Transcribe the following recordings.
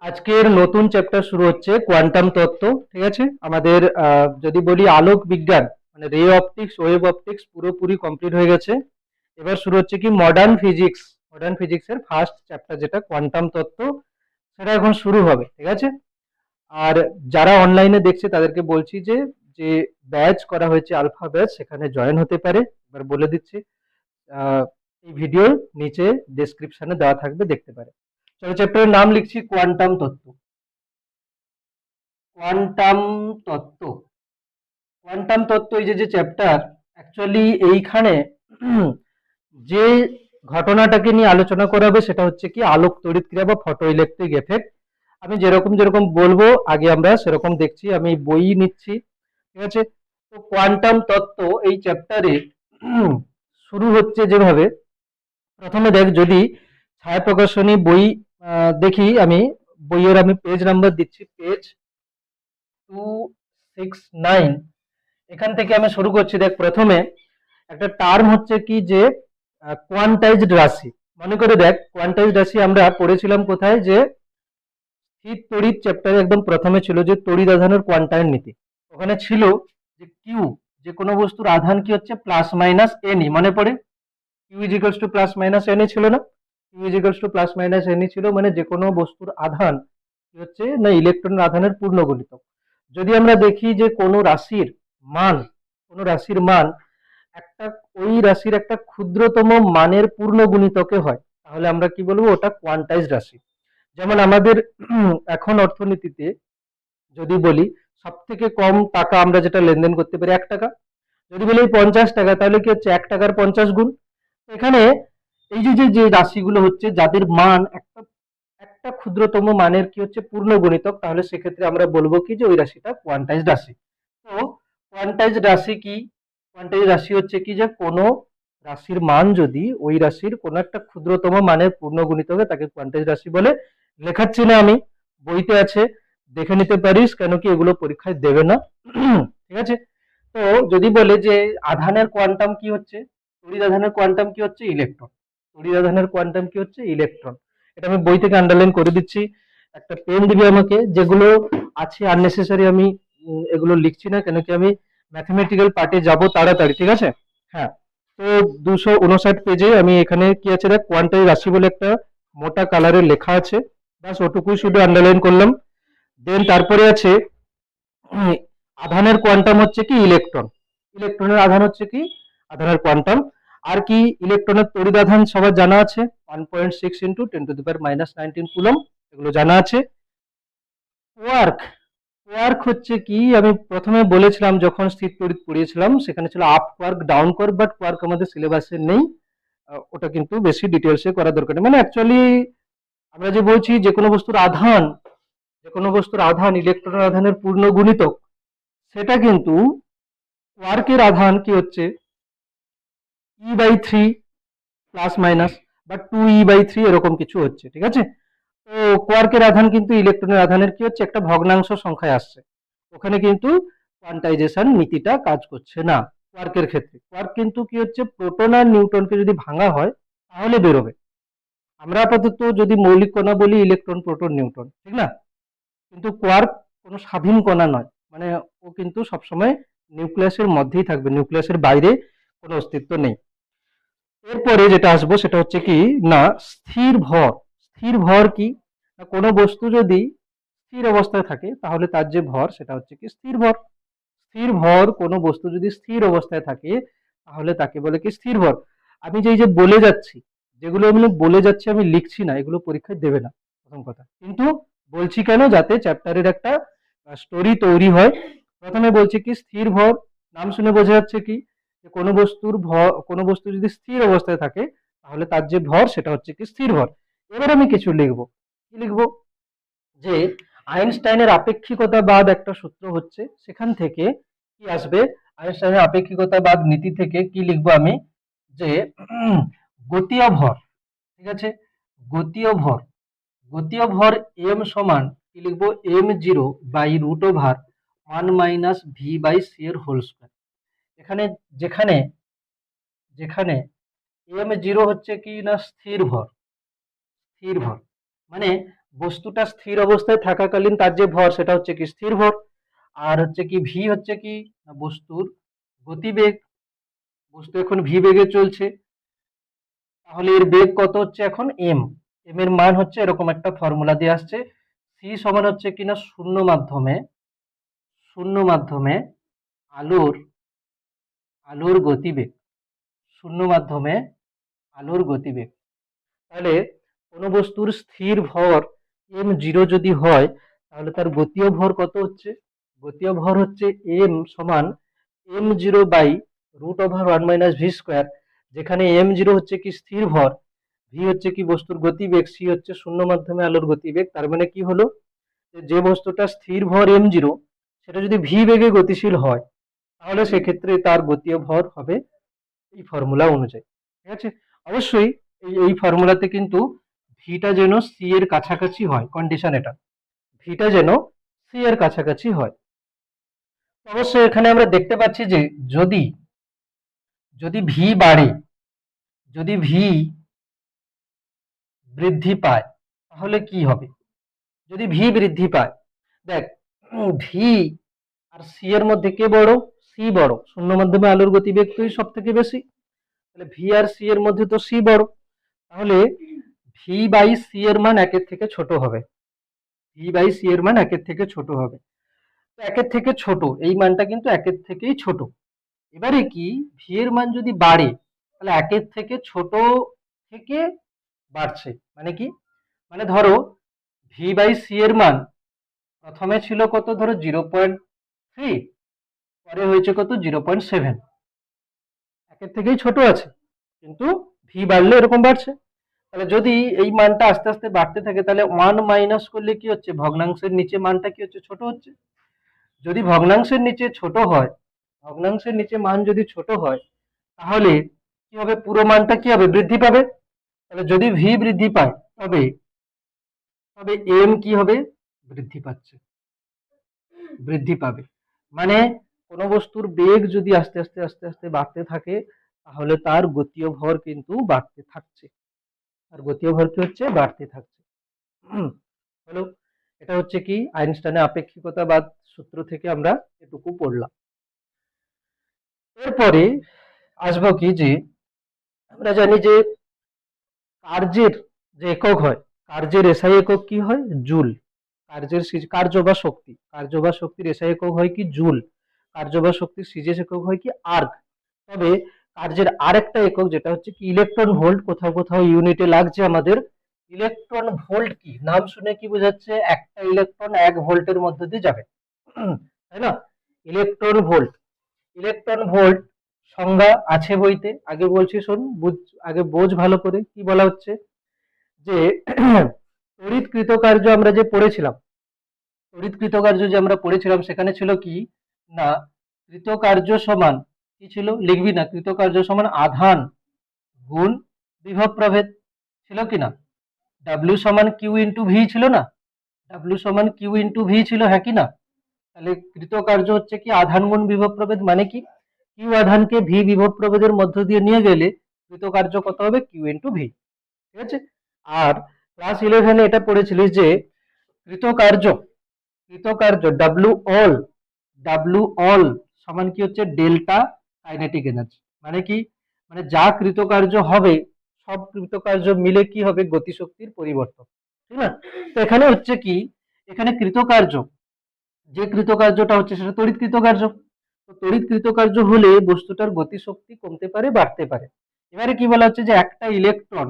আজকের নতুন চ্যাপ্টার শুরু হচ্ছে কোয়ান্টাম তত্ত্ব। ঠিক আছে, আমাদের যদি বলি আলোক বিজ্ঞান মানে রে অপটিক্স, ওয়েভ অপটিক্স পুরোপুরি কমপ্লিট হয়ে গেছে। এবার শুরু হচ্ছে কি মডার্ন ফিজিক্স। মডার্ন ফিজিক্সের ফার্স্ট চ্যাপ্টার যেটা কোয়ান্টাম তত্ত্ব, সেটা এখন শুরু হবে। ঠিক আছে, আর যারা অনলাইনে দেখছে তাদেরকে বলছি যে যে ব্যাচ করা হয়েছে আলফা ব্যাচ, সেখানে জয়েন হতে পারে। এবার বলে দিচ্ছি, এই ভিডিওর নিচে ডেসক্রিপশনে দেওয়া থাকবে, দেখতে পারে। চলো চ্যাপ্টারের নাম লিখছি কোয়ান্টাম তত্ত্ব। কোয়ান্টাম তত্ত্ব, কোয়ান্টাম তত্ত্ব এই যে যে চ্যাপ্টার, অ্যাকচুয়ালি এইখানে যে ঘটনাটাকে নিয়ে আলোচনা করা হবে সেটা হচ্ছে কি আলোক তড়িৎক্রিয়া বা ফটো ইলেকট্রিক এফেক্ট। আমি যেরকম যেরকম বলবো আগে আমরা সেরকম দেখছি, আমি বই নিচ্ছি। ঠিক আছে, তো কোয়ান্টাম তত্ত্ব এই চ্যাপ্টারে শুরু হচ্ছে যেভাবে, প্রথমে দেখ যদি ছায়া প্রকাশনী বই দেখি, আমি বইয়ের আমি পেজ নাম্বার দিচ্ছি, পেজ 269। এখান থেকে আমি শুরু করছি। দেখ প্রথমে একটা টার্ম হচ্ছে কি যে কোয়ান্টাইজড রাশি। মনে করে দেখ, কোয়ান্টাইজড রাশি আমরা পড়েছিলাম কোথায়, যে স্থির তড়িৎ চ্যাপ্টারে একদম প্রথমে ছিল যে তড়িৎ আধানের কোয়ান্টাইন নীতি। ওখানে ছিল যে কিউ, যে কোনো বস্তুর আধান কি হচ্ছে প্লাস মাইনাস এনই, মনে পড়ে? Q is equals to plus minus n e ছিল না? Q is equals to plus minus n e ছিল, মানে যে কোনো বস্তুর আধান কি হচ্ছে না ইলেকট্রনের আধানের পূর্ণ গুণিতক। যদি আমরা দেখি যে কোনো রাশির মান, কোনো রাশির মান একটা ওই রাশির একটা ক্ষুদ্রতম মানের পূর্ণ গুণিতকে হয়, তাহলে আমরা কি বলবো, ওটা কোয়ান্টাইজ রাশি। যেমন আমাদের এখন অর্থনীতিতে যদি বলি সব থেকে কম টাকা আমরা যেটা লেনদেন করতে পারি 1 টাকা। যদি বলি 50 টাকা, তাহলে কি হচ্ছে 1 টাকার 50 গুণ। এখানে এই যে যে যে রাশিগুলো হচ্ছে যাদের মান একটা একটা ক্ষুদ্রতম মানের কি হচ্ছে পূর্ণ গুণিতক, তাহলে সেক্ষেত্রে আমরা বলবো কি যে ওই রাশিটা কোয়ান্টাইজ রাশি। তো কোয়ান্টাইজ রাশি কি? কোয়ান্টাইজ রাশি হচ্ছে কি যে কোনো রাশির মান যদি ওই রাশির কোনো একটা ক্ষুদ্রতম মানের পূর্ণ গুণিতকে, তাকে কোয়ান্টাইজ রাশি বলে। লেখাচ্ছি না আমি, বইতে আছে, দেখে নিতে পারিস, কেন কি এগুলো পরীক্ষায় দেবে না। ঠিক আছে, তো যদি বলে যে আধানের কোয়ান্টাম কি হচ্ছে, তড়িৎ আধানের কোয়ান্টাম কি হচ্ছে ইলেকট্রন। তড়িৎ আধানের কোয়ান্টাম কি হচ্ছে ইলেকট্রন। এটা আমি বই থেকে আন্ডারলাইন করে দিচ্ছি। একটা পেন দিবি আমাকে, যেগুলো আছে আননেসেসারি আমি এগুলো লিখছি না, কেন কি আমি ম্যাথমেটিক্যাল পার্টে যাব তাড়াতাড়ি। ঠিক আছে, হ্যাঁ। তো 259 পেজে আমি এখানে কি আছে দেখ, কোয়ান্টাইজ রাশি বলে একটা মোটা কালারে লেখা আছে, বাস ওটুকুই শুধু আন্ডারলাইন করলাম। দেন তারপরে আছে আধানের কোয়ান্টাম হচ্ছে কি ইলেকট্রন। ইলেকট্রনের আধান হচ্ছে কি আধানের কোয়ান্টাম। আর কি ইলেকট্রনের তড়িৎ আধান সবার জানা আছে, 1.6 ইন্টু 10⁻⁻19 কুলম, এগুলো জানা আছে। ওয়ার্ক, ওয়ার্ক হচ্ছে কি, আমি প্রথমে বলেছিলাম যখন স্থির তড়িৎ পড়িয়েছিলাম সেখানে ছিল up quark down quark, but quark আমাদের সিলেবাসে নেই। ওটা কিন্তু বেশি ডিটেলসে করা দরকার নেই। মানে অ্যাকচুয়ালি আমরা যে বলছি যে কোনো বস্তুর আধান, যে কোনো বস্তুর আধান ইলেকট্রনের আধানের পূর্ণ গুণিতক, সেটা কিন্তু ওয়ার্কের আধান কি হচ্ছে E/3 প্লাস মাইনাস বা 2E/3 এরকম কিছু হচ্ছে। ঠিক আছে, তো কোয়ার্কের আধান কিন্তু ইলেকট্রনের আধানের কি হচ্ছে একটা ভগ্নাংশ সংখ্যায় আসছে। ওখানে কিন্তু কোয়ান্টাইজেশন নীতিটা কাজ করছে না কোয়ার্কের ক্ষেত্রে। কোয়ার্ক কিন্তু কি হচ্ছে প্রোটন আর নিউট্রনকে যদি ভাঙা হয় তাহলে বেরোবে। আমরা আপাতত যদি মৌলিক কণা বলি ইলেকট্রন প্রোটন নিউট্রন, ঠিক না? কিন্তু কোয়ার্ক কোনো স্বাধীন কণা নয়, মানে ও কিন্তু সবসময় নিউক্লিয়াসের মধ্যেই থাকবে, নিউক্লিয়াসের বাইরে কোনো অস্তিত্ব নেই। এরপরে যেটা আসবো সেটা হচ্ছে কি না স্থির ভর। স্থির ভর কি না, কোনো বস্তু যদি স্থির অবস্থায় থাকে তাহলে তার যে ভর সেটা হচ্ছে কি স্থির ভর। স্থির ভর, কোনো বস্তু যদি স্থির অবস্থায় থাকে তাহলে তাকে বলে কি স্থির ভর। আমি যে এই যে বলে যাচ্ছি, যেগুলো আমি বলে যাচ্ছি আমি লিখছি না, এগুলো পরীক্ষায় দেবে না প্রথম কথা। কিন্তু বলছি কেন, যাতে চ্যাপ্টারের একটা স্টোরি তৈরি হয়। প্রথমে বলছি কি স্থির ভর, নাম শুনে বোঝা যাচ্ছে কি যে কোনো বস্তুর ভর, কোনো বস্তু যদি স্থির অবস্থায় থাকে তাহলে তার যে ভর সেটা হচ্ছে কি স্থির ভর। এবার আমি কিছু লিখবো, কি লিখবো, যে আইনস্টাইনের আপেক্ষিকতাবাদ একটা সূত্র হচ্ছে, সেখান থেকে কি আসবে, আইনস্টাইনের আপেক্ষিকতাবাদ নীতি থেকে কি লিখবো আমি, যে গতীয় ভর। ঠিক আছে, গতীয় ভর, গতীয় ভর এম সমান কি লিখবো, m0/√1 - v/c এর হোল স্কয়ার। এখানে যেখানে যেখানে m0 হচ্ছে কি না স্থির ভর, স্থির ভর, মানে বস্তুটা স্থির অবস্থায় থাকাকালীন তার যে ভর সেটা হচ্ছে কি স্থির ভর। আর হচ্ছে কি ভি হচ্ছে কি না বস্তুর গতিবেগ, বস্তু এখন ভি বেগে চলছে, তাহলে এর বেগ কত হচ্ছে এখন এম, এম এর মান হচ্ছে এরকম একটা ফর্মুলা দিয়ে আসছে, সি সমান হচ্ছে কিনা শূন্য মাধ্যমে আলোর আলোর গতিবেগ, শূন্য মাধ্যমে আলোর গতিবেগ। তাহলে কোনো বস্তুর স্থির ভর এম জিরো যদি হয় তাহলে তার গতীয় ভর কত হচ্ছে, গতীয় ভর হচ্ছে এম সমান M zero by root over one minus V square, যেখানে এম জিরো হচ্ছে কি স্থির ভর, ভি হচ্ছে কি বস্তুর গতিবেগ, সি হচ্ছে শূন্য মাধ্যমে আলোর গতিবেগ। তার মানে কি হলো, যে বস্তুটা স্থির ভর এম জিরো সেটা যদি ভি বেগে গতিশীল হয় তাহলে সেক্ষেত্রে তার গতীয় ভর হবে এই ফর্মুলা অনুযায়ী। ঠিক আছে, অবশ্যই এই ফর্মুলাতে কিন্তু ভিটা যেন সি এর কাছাকাছি হয়, কন্ডিশন এটা, ভিটা যেন সি এর কাছাকাছি হয়। অবশ্যই এখানে আমরা দেখতে পাচ্ছি যে যদি যদি ভি বাড়ে, যদি ভি বৃদ্ধি পায় তাহলে কি হবে, যদি ভি বৃদ্ধি পায়, দেখ ভি আর সি এর মধ্যে কে বড়, সি বড়, শূন্য মাধ্যমে আলোর গতিবেগ তো সব থেকে বেশি, তাহলে ভি আর সি এর মধ্যে তো সি বড়, তাহলে ভি বাই সি এর মান একের থেকে ছোট হবে, ভি বাই সি এর মান একের থেকে ছোট হবে। তো একের থেকে ছোট, এই মানটা কিন্তু একের থেকেই ছোট। এবারে কি ভি এর মান যদি বাড়ে তাহলে একের থেকে ছোট থেকে বাড়ছে, মানে কি, মানে ধরো ভি বাই সি এর মান প্রথমে ছিল কত, ধরো 0.3, পরে হয়েছে কত 0.7, একের থেকেই ছোট আছে কিন্তু ভি বাড়লে এরকম বাড়ছে। তাহলে যদি এই মানটা আস্তে আস্তে বাড়তে থাকে তাহলে ওয়ান মাইনাস করলে কি হচ্ছে, ভগ্নাংশের নিচে মানটা কি হচ্ছে, ছোট হচ্ছে। যদি ভগ্নাংশের নিচে ছোট হয়, ভগ্নাংশের নিচে মান যদি ছোট হয় তাহলে কি হবে, পুরো মানটা কি হবে, বৃদ্ধি পাবে। তাহলে যদি ভি বৃদ্ধি পায় তবে তবে এম কি হবে, বৃদ্ধি পাচ্ছে, বৃদ্ধি পাবে। মানে কোনো বস্তুর বেগ যদি আস্তে আস্তে আস্তে আস্তে বাড়তে থাকে তাহলে তার গতীয় ভর কিন্তু বাড়তে থাকছে, আর গতীয় ভর কি হচ্ছে, বাড়তে থাকছে। হলো, এটা হচ্ছে কি আইনস্টাইনের আপেক্ষিকতাবাদ সূত্র থেকে আমরা এটুকু পড়লাম। এরপরে আসবো কি যে আমরা জানি যে কার্যের যে একক হয়, কার্যের এসআই একক কি হয়, জুল। কার্যের কার্য বা শক্তির এসআই একক হয় কি জুল, কার্য বা শক্তির সিজিএস একক হয় কি আর্ক। তবে কার্যের আরেকটা একক যেটা হচ্ছে কি ইলেকট্রন ভোল্ট, কোথাও কোথাও ইউনিটে লাগছে আমাদের। ইলেকট্রন ভোল্ট কি, নাম শুনে কি বোঝাচ্ছে, একটা ইলেকট্রন 1 ভোল্টের মধ্যে দিয়ে যাবে, তাই না, ইলেকট্রন ভোল্ট। ইলেকট্রন ভোল্ট সংজ্ঞা আছে বইতে, আগে বলছি শোন, আগে বোঝ ভালো করে কি বলা হচ্ছে, যে তড়িৎ কৃতকার্য আমরা যে পড়েছিলাম, তড়িৎ কৃতকার্য যে আমরা পড়েছিলাম সেখানে ছিল কি না, কৃতকার্য সমান কি ছিল, লিখবি না, কৃতকার্য সমান আধান গুণ বিভব প্রভেদ, ছিল কি না, ডাব্লিউ সমান কিউ ইন্টু ভি ছিল না, ডাব্লিউ সমান কিউ ইন্টু ভি ছিল, হ্যাঁ কি না। তাহলে কৃতকার্য হচ্ছে কি আধান গুণ বিভব প্রভেদ, মানে কি কিউ আধানকে ভি বিভব প্রভেদের মধ্য দিয়ে নিয়ে গেলে কৃতকার্য কত হবে, কিউ ইন্টু ভি। ঠিক আছে, আর ক্লাস 11-এ এটা পড়েছিলিস যে কৃতকার্য, কৃতকার্য ডাব্লু অল সমান কি হচ্ছে, ডেল্টা কাইনেটিক এনার্জি, মানে কি, মানে যা কৃতকার্য হবে সব কৃতকার্য মিলে কি হবে, গতিশক্তির পরিবর্তন, ঠিক না। তো এখানে হচ্ছে কি, এখানে কৃতকার্য, যে কৃতকার্যটা হচ্ছে সেটা তড়িৎ কৃতকার্য, তো তড়িৎ কৃতকার্য হলে বস্তুটার গতিশক্তি কমতে পারে বাড়তে পারে। এবারে কি বলা হচ্ছে যে একটা ইলেকট্রন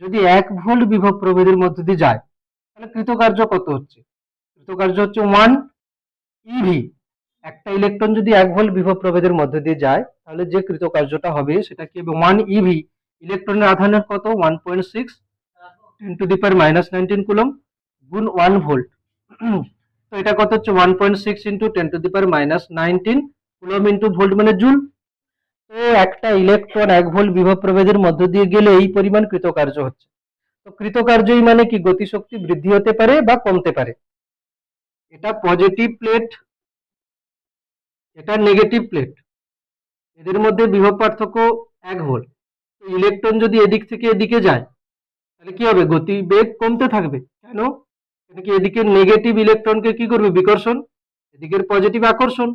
যদি 1 ভোল্ট বিভব প্রভেদের মধ্যে দিয়ে যায় তাহলে কৃতকার্য কত হচ্ছে, কৃতকার্য হচ্ছে 1 ইভি। একটা ইলেকট্রন যদি 1 ভোল্ট বিভব প্রভেদের মধ্যে দিয়ে যায় তাহলে যে কৃতকার্যটা হবে সেটা কি হবে, 1 ইভি। ইলেকট্রনের আধানের কত, 1.6 10⁻⁻19 কুলম্ব গুণ 1 ভোল্ট। তো এটা কত হচ্ছে 1.6 ইন্টু 10⁻⁻19 কুলম্ব ইন্টু ভোল্ট মানে জুল। তো একটা ইলেকট্রন 1 ভোল্ট বিভব প্রভেদের মধ্য দিয়ে গেলে এই পরিমাণ কৃতকার্য হচ্ছে। তো কৃতকার্যই মানে কি গতিশক্তি বৃদ্ধি হতে পারে বা কমতে পারে। এটা পজিটিভ প্লেট, এটা নেগেটিভ প্লেট, এদের মধ্যে বিভব পার্থক্য 1 ভোল্ট। ইলেকট্রন যদি এদিক থেকে এদিকে যায় তাহলে কি হবে, গতি বেগ কমতে থাকবে। কেন? কেন কি এদিকে নেগেটিভ ইলেকট্রনকে কি করবে, বিকর্ষণ, এদিকের পজিটিভ আকর্ষণ।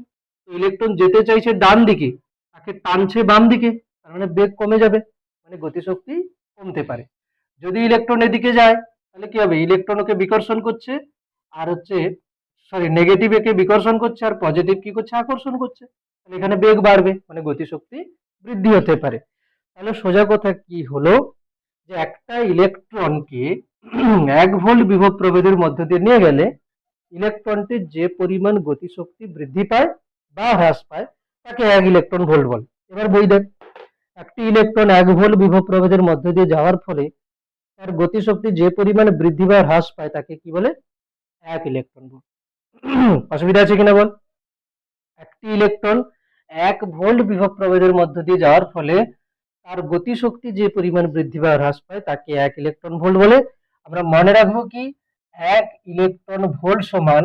তো ইলেকট্রন যেতে চাইছে ডান দিকে, তাকে টানছে বাম দিকে, তার মানে বেগ কমে যাবে, মানে গতিশক্তি কমতে পারে। যদি ইলেকট্রন এদিকে যায় তাহলে কি হবে, ইলেকট্রন ওকে বিকর্ষণ করছে, আর হচ্ছে সরি নেগেটিভ একে বিকর্ষণ করছে, আর পজিটিভ কি করছে, আকর্ষণ করছে। তাহলে এখানে বেগ বাড়বে, মানে গতিশক্তি বৃদ্ধি হতে পারে। তাহলে সোজা কথা কি হলো, যে একটা ইলেকট্রনকে 1 ভোল্ট বিভব প্রভেদের মধ্য দিয়ে নিয়ে গেলে ইলেকট্রনটির যে পরিমাণ গতিশক্তি বৃদ্ধি পায় বা হ্রাস পায় তাকে 1 ইলেকট্রন ভোল্ট বলে। এবার বই দেখ, একটি ইলেকট্রন 1 ভোল্ট বিভব প্রভেদের মধ্য দিয়ে যাওয়ার ফলে তার গতিশক্তি যে পরিমাণে বৃদ্ধি বা হ্রাস পায় তাকে কি বলে, 1 ইলেকট্রন ভোল্ট। অসুবিধা আছে কিনা বল? একটি ইলেকট্রন 1 ভোল্ট বিভব প্রভেদের মধ্য দিয়ে যাওয়ার ফলে তার গতিশক্তি যে পরিমাণ বৃদ্ধি বা হ্রাস পায় তাকে 1 ইলেকট্রন ভোল্ট বলে। আমরা মনে রাখবো কি, 1 ইলেকট্রন ভোল্ট সমান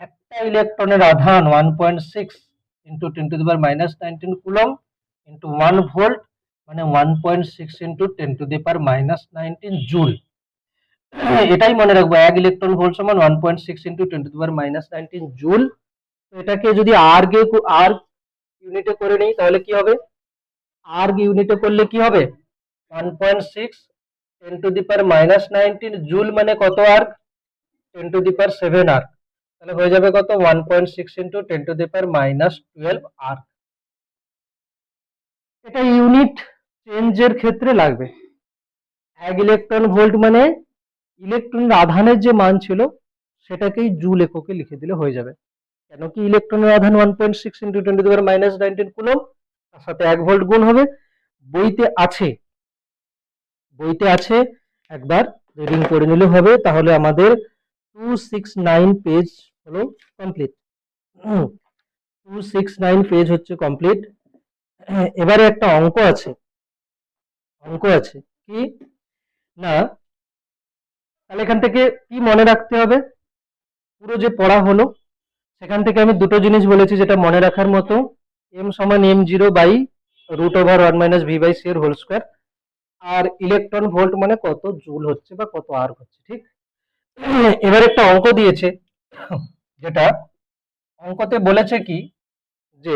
একটা ইলেকট্রনের আধান 1.6 ইন্টু 10⁻⁻19 কুলম ইন্টু 1 ভোল্ট, মানে 1.6 ইন্টু 10⁻⁻19 জুল। এটাই মনে রাখবো, 1 ইলেকট্রন ভোল্ট সমান 1.6 ইন্টু 10⁻⁻19 জুল। তো এটাকে যদি আর ইউনিটে করে নেই তাহলে কি হবে, আর ইউনিটে করলে কি হবে, 1.6 10⁻⁻19 জুল মানে কত আর্ক, 10⁻7 আর্ক। তাহলে হয়ে যাবে কত, 1.6 ইন্টু 10⁻12 আর্ক। এটা ইউনিট চেঞ্জের ক্ষেত্রে লাগবে। 1 ইলেকট্রন ভোল্ট মানে ইলেকট্রনের আধানের যে মান ছিল সেটাকেই জুল এককে লিখে দিলে হয়ে যাবে। কেন কি ইলেকট্রনের আধান 1.6 ইন্টু 10⁻19 কুলম, তার সাথে 1 ভোল্ট গুণ হবে। বইতে আছে, বইতে আছে, একবার রিডিং করে নিলে হবে। তাহলে আমাদের 269 পেজ হলো কমপ্লিট। 269 পেজ হচ্ছে কমপ্লিট। এবারে একটা অঙ্ক আছে, অঙ্ক আছে কি না, তাহলে এখান থেকে কি মনে রাখতে হবে, পুরো যে পড়া হলো সেখান থেকে আমি দুটো জিনিস বলেছি যেটা মনে রাখার মতো, m সমান m0 বাই √1 - v/c এর হোল স্কয়ার, আর ইলেকট্রন ভোল্ট মানে কত জুল হচ্ছে বা কত আর্ক হচ্ছে, ঠিক। এবার একটা অঙ্ক দিয়েছে, যেটা অঙ্কতে বলেছে কি, যে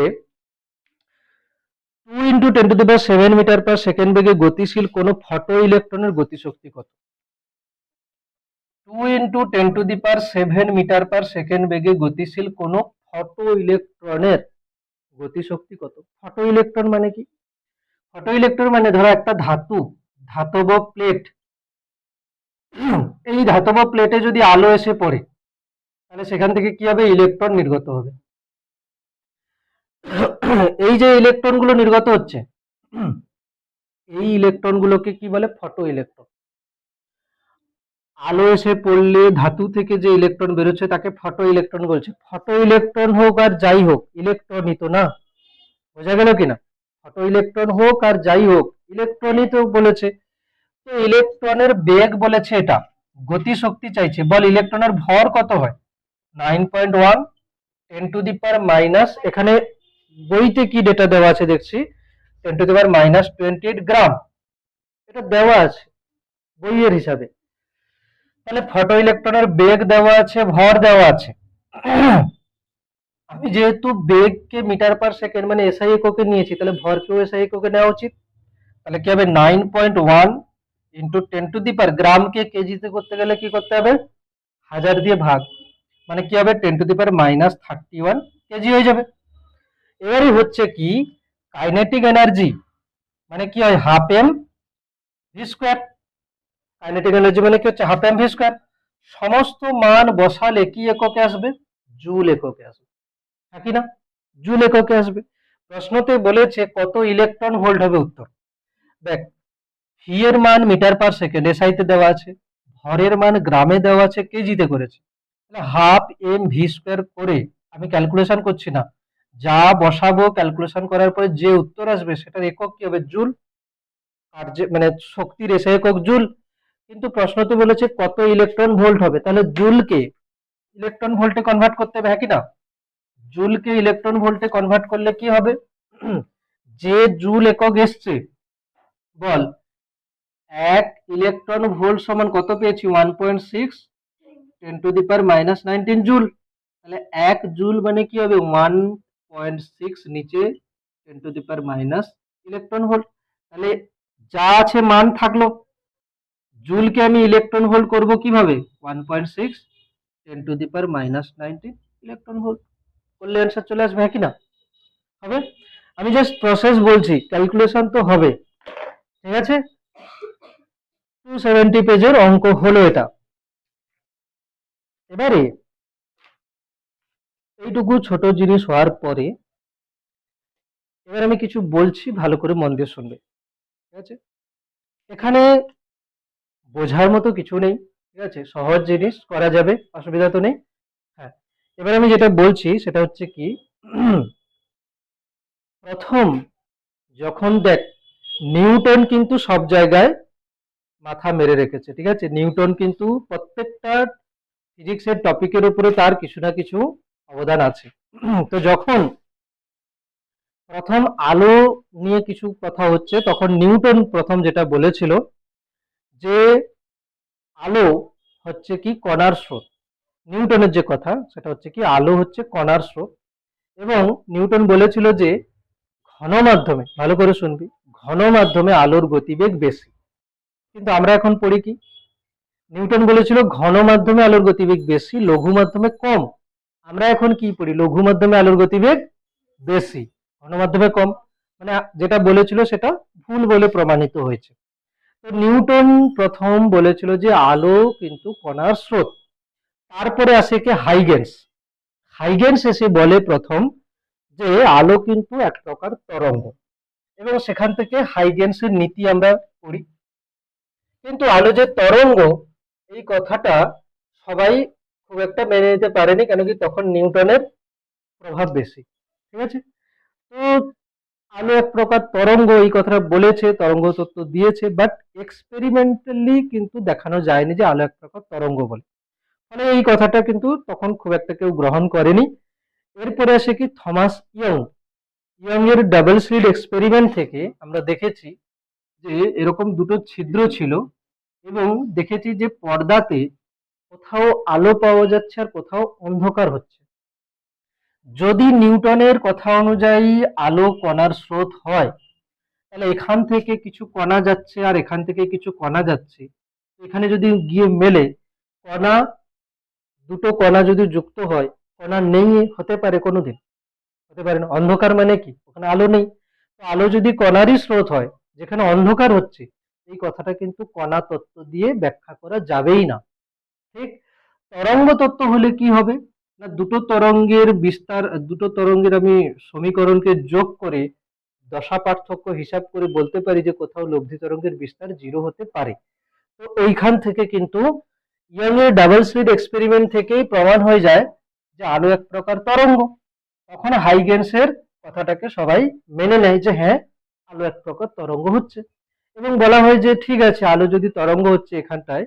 2 ইন্টু 10⁻7 মিটার পার সেকেন্ড বেগে গতিশীল কোন ফটো ইলেকট্রনের গতিশক্তি কত। 2 ইন্টু 10⁻7 মিটার পার সেকেন্ড বেগে গতিশীল কোন ফটো ইলেকট্রনের গতিশক্তি কত। ফটো ইলেকট্রন মানে কি, ফটো ইলেকট্রন মানে ধরো একটা ধাতব প্লেট, এই ধাতব প্লেটে যদি আলো এসে পড়ে তাহলে সেখান থেকে কি হবে, ইলেকট্রন নির্গত হবে। এই যে ইলেকট্রন গুলো নির্গত হচ্ছে, এই ইলেকট্রন গুলোকে কি বলে, ফটো ইলেকট্রন। আলো এসে পড়লে ধাতু থেকে যে ইলেকট্রন বেরোচ্ছে তাকে ফটো ইলেকট্রন বলছে। ফটো ইলেকট্রন হোক আর যাই হোক, ইলেকট্রনই তো না, বোঝা গেল কিনা, ফটো ইলেকট্রন হোক আর যাই হোক ইলেকট্রনই তো বলেছে। তো ইলেকট্রনের বেগ বলেছে, এটা গতি শক্তি চাইছে, বল ইলেকট্রনের ভর কত হয়, 9.1 10⁻⁻, এখানে বইতে কি ডেটা দেওয়া আছে দেখছি, 10⁻⁻28 গ্রাম, এটা দেওয়া আছে বইয়ের হিসাবে। তাহলে ফটো ইলেকট্রনের বেগ দেওয়া আছে, ভর দেওয়া আছে। আমি যেহেতু বেগকে মিটার পার সেকেন্ড মানে এসআই এককে নিয়েছি, তাহলে ভরকেও এসআই এককে নেওয়া উচিত। তাহলে কি হবে, 9.1 ইন্টু 10⁻, গ্রামকে কেজিতে করতে গেলে কি করতে হবে, 1000 দিয়ে ভাগ, মানে কি হবে 10⁻31 কেজি হয়ে যাবে। এবারে হচ্ছে কি, কাইনেটিক এনার্জি মানে কি হয়, half M V square. Kinetic energy মানে কি হচ্ছে, হাফ এম ভি স্কোয়ার। সমস্ত মান বসালে কি এককে আসবে, জুল এককে আসবে, নাকি না, জুল এককে আসবে। প্রশ্নতে বলেছে কত ইলেকট্রন ভোল্ট হবে উত্তর। দেখ, ভি এর মান মিটার পার সেকেন্ড এসআই তে দেওয়া আছে, ভরের মান গ্রামে দেওয়া আছে, কেজিতে করেছে। হাফ এম ভি স্কোয়ার করে আমি ক্যালকুলেশন করছি না, যা বসাবো ক্যালকুলেশন করার পরে যে উত্তর আসবে সেটার একক কি হবে, জুল। আর যে মানে শক্তির এসআই একক জুল। কিন্তু প্রশ্নতে বলেছে কত ইলেকট্রন ভোল্ট হবে, তাহলে জুলকে ইলেকট্রন ভোল্টে কনভার্ট করতে হবে, হ্যাঁ কি না। জুলকে ইলেকট্রন ভোল্টে কনভার্ট করলে কি হবে, যে জুল একক এসছে, বল এক ইলেকট্রন ভোল্ট সমান কত পেয়েছি? 1.6 10⁻⁻19 জুল। তাহলে 1 জুল মানে কি হবে? 1.6 নিচে 10⁻⁻, ইলেকট্রন ভোল্ট। তাহলে যা আছে মান থাকলো, জুলকে আমি ইলেকট্রন ভোল্ট করব কিভাবে? 1.6 10⁻⁻19 ইলেকট্রন ভোল্ট করলে অ্যান্সার চলে আসবে, হ্যাঁ কি না? হবে। আমি জাস্ট প্রসেস বলছি, ক্যালকুলেশন তো হবে। ঠিক আছে, 270 পেজের অঙ্ক হলো এটা। এবারে এইটুকু ছোট জিনিস হওয়ার পরে এবার আমি কিছু বলছি, ভালো করে মন দিয়ে শুনবে। ঠিক আছে, এখানে বোঝার মতো কিছু নেই। ঠিক আছে, সহজ জিনিস, করা যাবে, অসুবিধা তো নেই। হ্যাঁ, এবার আমি যেটা বলছি সেটা হচ্ছে কি, প্রথম যখন দেখ, নিউটন কিন্তু সব জায়গায় মাথা মেরে রেখেছে। ঠিক আছে, নিউটন কিন্তু প্রত্যেকটা ফিজিক্সের টপিকের উপরে তার কিছু না কিছু অবদান আছে। তো যখন প্রথম আলো নিয়ে কিছু কথা হচ্ছে, তখন নিউটন প্রথম যেটা বলেছিল যে আলো হচ্ছে কি কণার স্রোত। নিউটনের যে কথা সেটা হচ্ছে কি, আলো হচ্ছে কণার স্রোত। এবং নিউটন বলেছিল যে ঘন মাধ্যমে, ভালো করে শুনবি, ঘন মাধ্যমে আলোর গতিবেগ বেশি। কিন্তু আমরা এখন পড়ি কি, নিউটন বলেছিল ঘন মাধ্যমে আলোর গতিবেগ বেশি, লঘু মাধ্যমে কম। আমরা এখন কি পড়ি? লঘু মাধ্যমে আলোর গতিবেগ বেশি, ঘন মাধ্যমে কম। মানে যেটা বলেছিল সেটা ভুল বলে প্রমাণিত হয়েছে। তো নিউটন প্রথম বলেছিল যে আলো কিন্তু কণার স্রোত। তারপরে আসে কে? হাইগেন্স। হাইগেন্স এসে বলে প্রথম যে আলো কিন্তু এক প্রকার তরঙ্গ, এবং সেখান থেকে হাইগেন্সের নীতি আমরা পড়ি। কিন্তু আলো যে তরঙ্গ, এই কথাটা সবাই খুব একটা মেনে নিতে পারেনি, কেন কি তখন নিউটনের প্রভাব বেশি। ঠিক আছে, তো আলো এক প্রকার তরঙ্গ এই কথাটা বলেছে, তরঙ্গ তত্ত্ব দিয়েছে, বাট এক্সপেরিমেন্টালি কিন্তু দেখানো যায়নি যে আলো এক প্রকার তরঙ্গ বলে। ফলে এই কথাটা কিন্তু তখন খুব একটা কেউ গ্রহণ করেনি। এরপরে আসে কি, থমাস ইয়ং। ইয়ং এর ডাবল স্লিট এক্সপেরিমেন্ট থেকে আমরা দেখেছি যে এরকম দুটো ছিদ্র ছিল, এবং দেখেছি যে পর্দাতে কোথাও আলো পাওয়া যাচ্ছে আর কোথাও অন্ধকার হচ্ছে। যদি নিউটনের কথা অনুযায়ী আলো কণার স্রোত হয়, তাহলে এখান থেকে কিছু কণা যাচ্ছে আর এখান থেকে কিছু কণা যাচ্ছে, এখানে যদি গিয়ে মেলে, কণা, দুটো কণা যদি যুক্ত হয়, কণা নেই হতে পারে? কোনোদিন হতে পারে না। অন্ধকার মানে কি? ওখানে আলো নেই। তো আলো যদি কণারই স্রোত হয়, যেখানে অন্ধকার হচ্ছে, এই কথাটা কিন্তু কণা তত্ত্ব দিয়ে ব্যাখ্যা করা যাবেই না। ঠিক, তরঙ্গ তত্ত্ব হলে কি হবে না, দুটো তরঙ্গের বিস্তার, দুটো তরঙ্গের আমি সমীকরণকে যোগ করে দশা পার্থক্য হিসাব করে বলতে পারি যে কোথাও লব্ধি তরঙ্গের বিস্তার 0 হতে পারে। তো এইখান থেকে কিন্তু ইয়ং এর ডাবল স্লিট এক্সপেরিমেন্ট থেকেই প্রমাণ হয়ে যায় যে আলো এক প্রকার তরঙ্গ। তখন হাইগেন্সের কথাটাকে সবাই মেনে নেয় যে হ্যাঁ, আলো এক প্রকার তরঙ্গ হচ্ছে, এবং বলা হয় যে ঠিক আছে, আলো যদি তরঙ্গ হচ্ছে এখানটায়,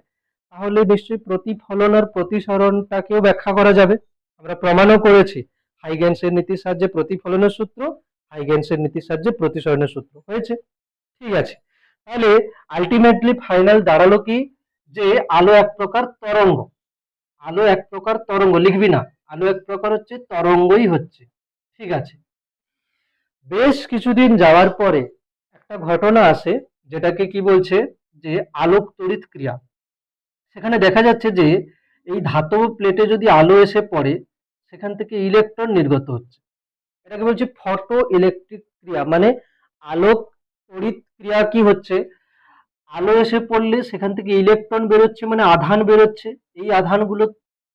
তাহলে নিশ্চয়ই প্রতিফলন আর প্রতিসরণটাকেও ব্যাখ্যা করা যাবে। আমরা প্রমাণও করেছি হাইগেন্সের নীতির সাহায্যে প্রতিফলনের সূত্র, হাইগেন্সের নীতির সাহায্যে প্রতিসরণের সূত্র হয়েছে। ঠিক আছে, তাহলে আলটিমেটলি ফাইনাল দাঁড়ালো কি, যে আলো এক প্রকার তরঙ্গ। আলো এক প্রকার তরঙ্গ, লিখবি না, আলো এক প্রকার হচ্ছে তরঙ্গই হচ্ছে। ঠিক আছে, বেশ কিছুদিন যাওয়ার পরে একটা ঘটনা আসে, যেটাকে কি বলছে, যে আলোক তড়িৎ ক্রিয়া। সেখানে দেখা যাচ্ছে যে এই ধাতব প্লেটে যদি আলো এসে পড়ে, সেখান থেকে ইলেকট্রন নির্গত হচ্ছে। এটাকে বলছে ফটো ইলেকট্রিক ক্রিয়া। মানে আলোক তড়িৎ ক্রিয়া কি হচ্ছে, আলো এসে পড়লে সেখান থেকে ইলেকট্রন বেরোচ্ছে, মানে আধান বেরোচ্ছে। এই আধানগুলো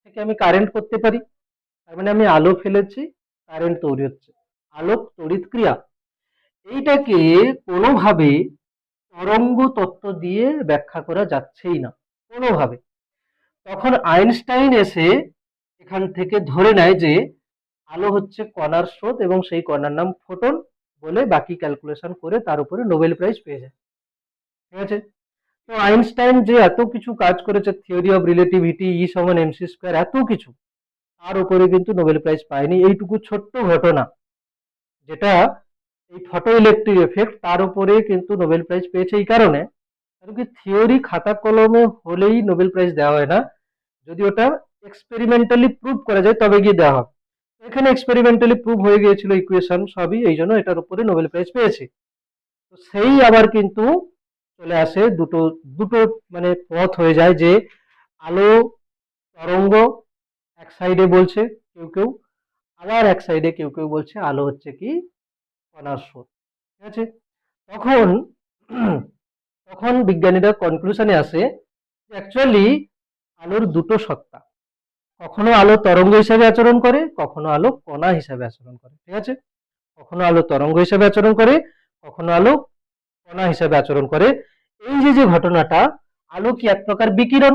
থেকে আমি কারেন্ট করতে পারি, তার মানে আমি আলো ফেলেছি, কারেন্ট তৈরি হচ্ছে, আলোক তড়িৎ ক্রিয়া। এইটাকে কোনোভাবে তরঙ্গ তত্ত্ব দিয়ে ব্যাখ্যা করা যাচ্ছেই না, কোনোভাবে। তখন আইনস্টাইন এসে এখান থেকে ধরে নেয় যে আলো হচ্ছে কণার স্রোত, এবং সেই কণার নাম ফোটন বলে বাকি ক্যালকুলেশন করে তার উপরে নোবেল প্রাইজ পেয়ে যায়। ঠিক আছে, তো আইনস্টাইন যে এত কিছু কাজ করেছে, থিওরি অফ রিলেটিভিটি, ই সমান এমসি স্কোয়ার, এত কিছু, তার উপরে কিন্তু নোবেল প্রাইজ পায়নি। এইটুকু ছোট্ট ঘটনা, যেটা এই ফটো ইলেকট্রিক এফেক্ট, তার উপরে কিন্তু নোবেল প্রাইজ পেয়েছে এই কারণে, কারণ কি থিওরি খাতা কলমে হলেই নোবেল প্রাইজ দেওয়া হয় না, যদি ওটা এক্সপেরিমেন্টালি প্রুভ করা যায় তবে গিয়ে দেওয়া হবে। এখানে এক্সপেরিমেন্টালি প্রুভ হয়ে গিয়েছিল ইকুয়েশন সবই, এই জন্য এটার উপরে নোবেল প্রাইজ পেয়েছে। তো সেই আবার কিন্তু চলে আসে দুটো দুটো মানে পথ হয়ে যায়, যে আলো তরঙ্গ এক সাইডে বলছে কেউ কেউ, আবার এক সাইডে কেউ কেউ বলছে আলো হচ্ছে কি কণার স্রোত। ঠিক আছে, তখন তখন বিজ্ঞানীরা কনক্লুশনে আসে অ্যাকচুয়ালি আলোর দুটো সত্তা, কখনো আলো তরঙ্গ হিসাবে আচরণ করে, কখনো আলো কণা হিসাবে আচরণ করে। ঠিক আছে, কখনো আলো তরঙ্গ হিসাবে আচরণ করে, কখনো আলো কণা হিসাবে আচরণ করে। এই যে যে ঘটনাটা, আলো কি এক প্রকার বিকিরণ,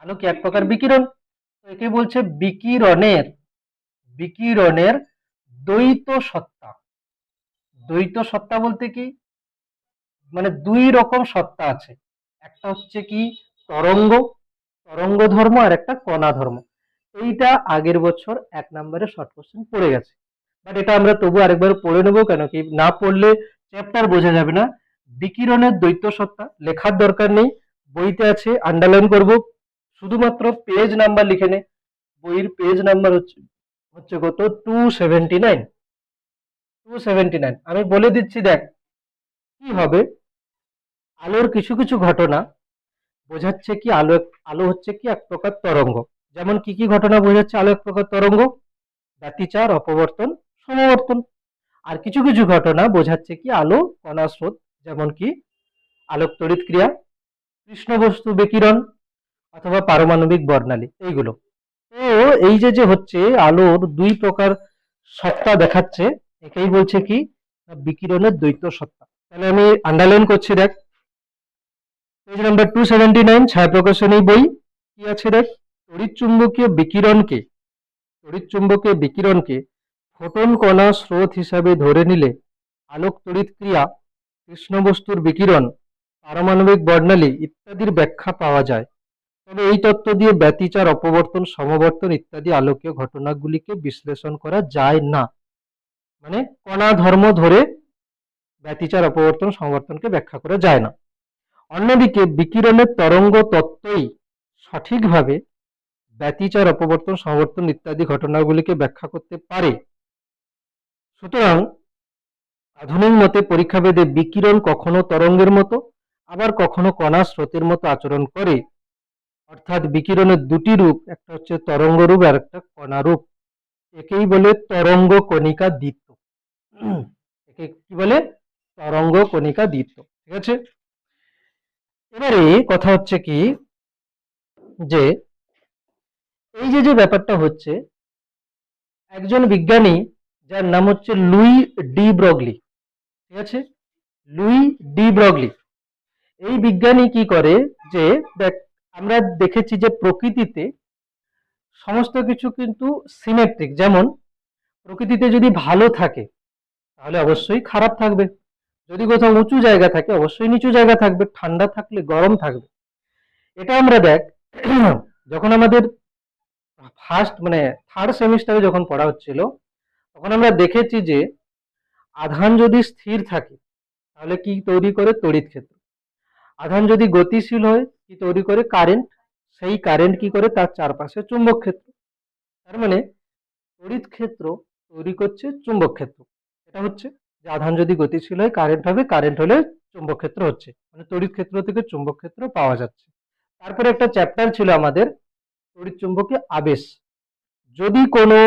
আলো কি এক প্রকার বিকিরণ, তো একে বলছে বিকিরণের বিকিরণের দ্বৈত সত্তা। দ্বৈত সত্তা বলতে কি, মানে দুই রকম সত্তা আছে, একটা হচ্ছে কি তরঙ্গ, তরঙ্গ ধর্ম, আর একটা কণা ধর্ম। এইটা আগের বছর 1 নম্বরে শর্ট কোশ্চেন পড়ে গেছে, বাট এটা আমরা তবু আরেকবার পড়ে নেবো, কেন কি না পড়লে চ্যাপ্টার বোঝা যাবে না। বিকিরণের দ্বৈত সত্তা লেখার দরকার নেই, বইতে আছে, আন্ডারলাইন করব, শুধুমাত্র পেজ নাম্বার লিখে নে। বইয়ের পেজ নাম্বার হচ্ছে হচ্ছে কত, 279। 279 আমি বলে দিচ্ছি, দেখ কি হবে। আলোর কিছু কিছু ঘটনা বোঝাচ্ছে কি আলো আলো হচ্ছে কি এক প্রকার তরঙ্গ। যেমন কি কি ঘটনা বোঝাচ্ছে আলো এক প্রকার তরঙ্গ, ব্যতিচার, অপবর্তন, সমবর্তন। আর কিছু কিছু ঘটনা বোঝাচ্ছে কি আলো কণা স্রোত, যেমন কি আলোক তড়িৎ ক্রিয়া, কৃষ্ণ বস্তু বিকিরণ, অথবা পারমাণবিক বর্ণালী, এইগুলো। তো এই যে যে হচ্ছে আলোর দুই প্রকার সত্তা দেখাচ্ছে, একেই বলছে কি বিকিরণের দ্বৈত সত্তা। তাহলে আমি আন্ডারলাইন করছি, দেখ পেজ নাম্বার 279 ছায়া প্রকাশনী বই। কি আছে দেখ, তড়িৎ চুম্বকীয় বিকিরণকে ফোটন কণা স্রোত হিসাবে ধরে নিলে আলোক তড়িৎ ক্রিয়া, কৃষ্ণ বস্তুর বিকিরণ, পারমাণবিক বর্ণালী ইত্যাদির ব্যাখ্যা পাওয়া যায়। তবে এই তত্ত্ব দিয়ে ব্যতিচার, অপবর্তন, সমবর্তন ইত্যাদি আলোকীয় ঘটনাগুলিকে বিশ্লেষণ করা যায় না। মানে কণা ধর্ম ধরে ব্যতিচার, অপবর্তন, সমবর্তনকে ব্যাখ্যা করা যায় না। অন্যদিকে বিকিরণের তরঙ্গ তত্ত্বই সঠিকভাবে ব্যতিচার, অপবর্তন, সমবর্তন ইত্যাদি ঘটনাগুলিকে ব্যাখ্যা করতে পারে। সুতরাং আধুনিক মতে পরীক্ষাভেদে বিকিরণ কখনো তরঙ্গের মতো, আবার কখনো কণা স্রোতের মতো আচরণ করে। অর্থাৎ বিকিরণের দুটি রূপ, একটা হচ্ছে তরঙ্গ রূপ আর একটা কণা রূপ। একেই বলে তরঙ্গ কণিকা দ্বিত্ব। একে কি বলে, তরঙ্গ কণিকা দ্বিত্ব। ঠিক আছে, এবারে কথা হচ্ছে কি, যে এই যে যে ব্যাপারটা হচ্ছে, একজন বিজ্ঞানী যার নাম হচ্ছে লুই ডি ব্রগলি। ঠিক আছে, লুই ডি ব্রগলি, এই বিজ্ঞানী কি করে, যে দেখ আমরা দেখেছি যে প্রকৃতিতে সমস্ত কিছু কিন্তু সিমেট্রিক। যেমন প্রকৃতিতে যদি ভালো থাকে তাহলে অবশ্যই খারাপ থাকবে, যদি কোথাও উঁচু জায়গা থাকে অবশ্যই নিচু জায়গা থাকবে, ঠান্ডা থাকলে গরম থাকবে। এটা আমরা দেখ যখন আমাদের ফার্স্ট মানে থার্ড সেমিস্টারে যখন পড়া হচ্ছিল, তখন আমরা দেখেছি যে আধান যদি স্থির থাকে তাহলে কি তৈরি করে, তড়িৎ ক্ষেত্র। আধান যদি গতিশীল হয় কি তৈরি করে, কারেন্ট। সেই কারেন্ট কি করে, তার চারপাশে চুম্বক ক্ষেত্র। তার মানে তড়িৎ ক্ষেত্র তৈরি করছে চুম্বক ক্ষেত্র। এটা হচ্ছে যে আধান যদি গতিশীল হয় কারেন্ট হবে, কারেন্ট হলে চুম্বক ক্ষেত্র হচ্ছে, মানে তড়িৎ ক্ষেত্র থেকে চুম্বক ক্ষেত্র পাওয়া যাচ্ছে। তারপরে একটা চ্যাপ্টার ছিল আমাদের তড়িৎ চুম্বকীয় আবেশ। যদি কোনো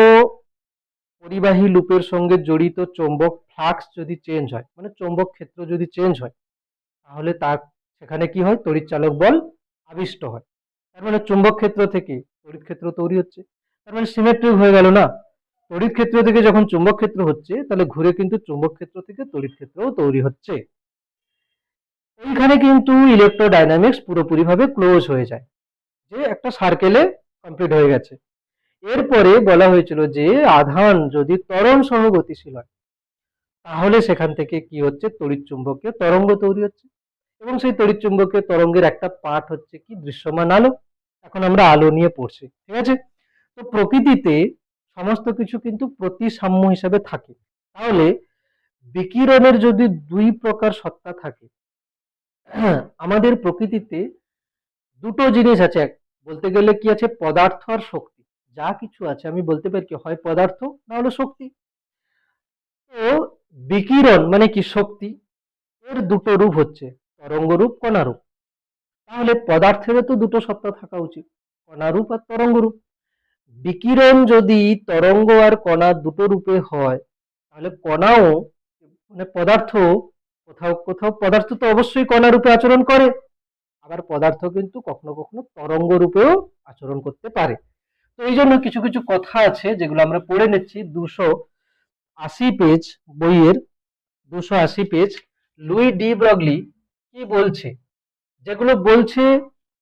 পরিবাহী লুপের সঙ্গে জড়িত চৌম্বক ফ্লাক্স যদি চেঞ্জ হয়, মানে চৌম্বক ক্ষেত্র যদি চেঞ্জ হয়, তাহলে তার সেখানে কি হয়, তড়িৎ চালক বল আবিষ্ট হয়। তার মানে চুম্বক ক্ষেত্র থেকে তড়িৎ ক্ষেত্র তৈরি হচ্ছে, তার মানে সিমেট্রিক হয়ে গেল না। তড়িৎ ক্ষেত্র থেকে যখন চুম্বক ক্ষেত্র হচ্ছে, তাহলে ঘুরে কিন্তু চুম্বক ক্ষেত্র থেকে তড়িৎ ক্ষেত্রও তৈরি হচ্ছে। এইখানে কিন্তু ইলেকট্রোডাইনামিক্স পুরোপুরি ভাবে ক্লোজ হয়ে যায়, যে একটা সার্কেলে কমপ্লিট হয়ে গেছে। এরপরে বলা হয়েছিল যে আধান যদি ত্বরণ সহ গতিশীল হয়, তাহলে সেখান থেকে কি হচ্ছে, তড়িৎ চুম্বকীয় তরঙ্গ তৈরি হচ্ছে। এবং সেই তড়িৎ চুম্বকীয় তরঙ্গের একটা পার্ট হচ্ছে কি দৃশ্যমান আলো। এখন আমরা আলো নিয়ে পড়ছি। ঠিক আছে, তো প্রকৃতিতে সমস্ত কিছু কিন্তু প্রতিসাম্য হিসাবে থাকে। তাহলে বিকিরণের যদি দুই প্রকার সত্তা থাকে, আমাদের প্রকৃতিতে দুটো জিনিস আছে, বলতে গেলে কি আছে, পদার্থ আর শক্তি। যা কিছু আছে আমি বলতে পারি কি হয় পদার্থ না হলো শক্তি। তো বিকিরণ মানে কি শক্তি, এর দুটো রূপ হচ্ছে তরঙ্গ রূপ, কণা রূপ। তাহলে পদার্থেরও তো দুটো সত্তা থাকা উচিত, কণা রূপ আর তরঙ্গ রূপ। বিকিরণ যদি তরঙ্গ আর কণা দুটো রূপে হয়, তাহলে কণাও মানে পদার্থ, কোথাও কোথাও পদার্থ তো অবশ্যই কণা রূপে আচরণ করে, আবার পদার্থ কিন্তু কখনো কখনো তরঙ্গ রূপেও আচরণ করতে পারে। তো এই জন্য কিছু কিছু কথা আছে যেগুলো আমরা পড়ে নিচ্ছি 280 পেজ বইয়ের, 280 পেজ। লুই ডি ব্রগলি কি বলছে, যেগুলো বলছে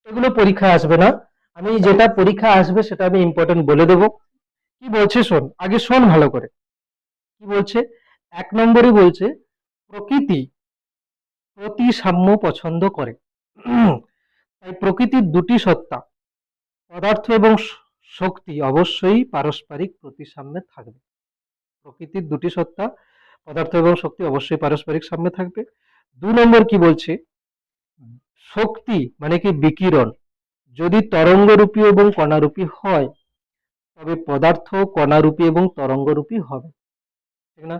এগুলো পরীক্ষায় আসবে না, আমি যেটা পরীক্ষা আসবে সেটা আমি ইম্পর্টেন্ট বলে দেবো। কি বলছে শোন, আগে শোন ভালো করে। কি বলছে, 1 নম্বরই বলছে প্রকৃতি প্রতিসাম্য পছন্দ করে। তাই প্রকৃতির দুটি সত্তা পদার্থ এবং শক্তি অবশ্যই পারস্পরিক প্রতিসাম্যে থাকবে। প্রকৃতির দুটি সত্তা পদার্থ এবং শক্তি অবশ্যই পারস্পরিক সাম্যে থাকবে। 2 নম্বর কি বলছে, শক্তি মানে কি বিকিরণ যদি তরঙ্গরূপী এবং কণারূপী হয়, তবে পদার্থ কণারূপী এবং তরঙ্গরূপী হবে, ঠিক না?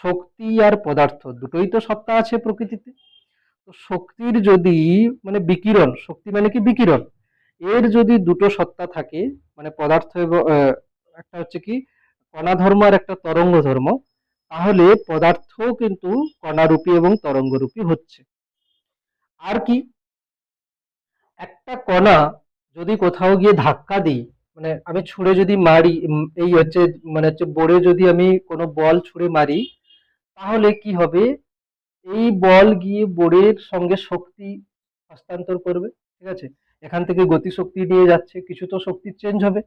শক্তি আর পদার্থ দুটোই তো সত্তা আছে প্রকৃতিতে। তো শক্তির যদি মানে বিকিরণ, শক্তি মানে কি বিকিরণ, এর যদি দুটো সত্তা থাকে, মানে পদার্থ এবং একটা হচ্ছে কি কণা ধর্ম আর একটা তরঙ্গ ধর্ম, তাহলে পদার্থ কিন্তু কণারূপী এবং তরঙ্গরূপী হচ্ছে। আর কি, একটা কণা যদি কোথাও গিয়ে ধাক্কা দিই, মানে আমি ছুঁড়ে যদি মারি, এই হচ্ছে মানে হচ্ছে বোর্ডে যদি আমি কোনো বল ছুঁড়ে মারি, তাহলে কি হবে, এই বল গিয়ে বোর্ডের সঙ্গে শক্তি হস্তান্তর করবে, ঠিক আছে, এখান থেকে গতি শক্তি নিয়ে যাচ্ছে, কিছু তো শক্তি চেঞ্জ হবে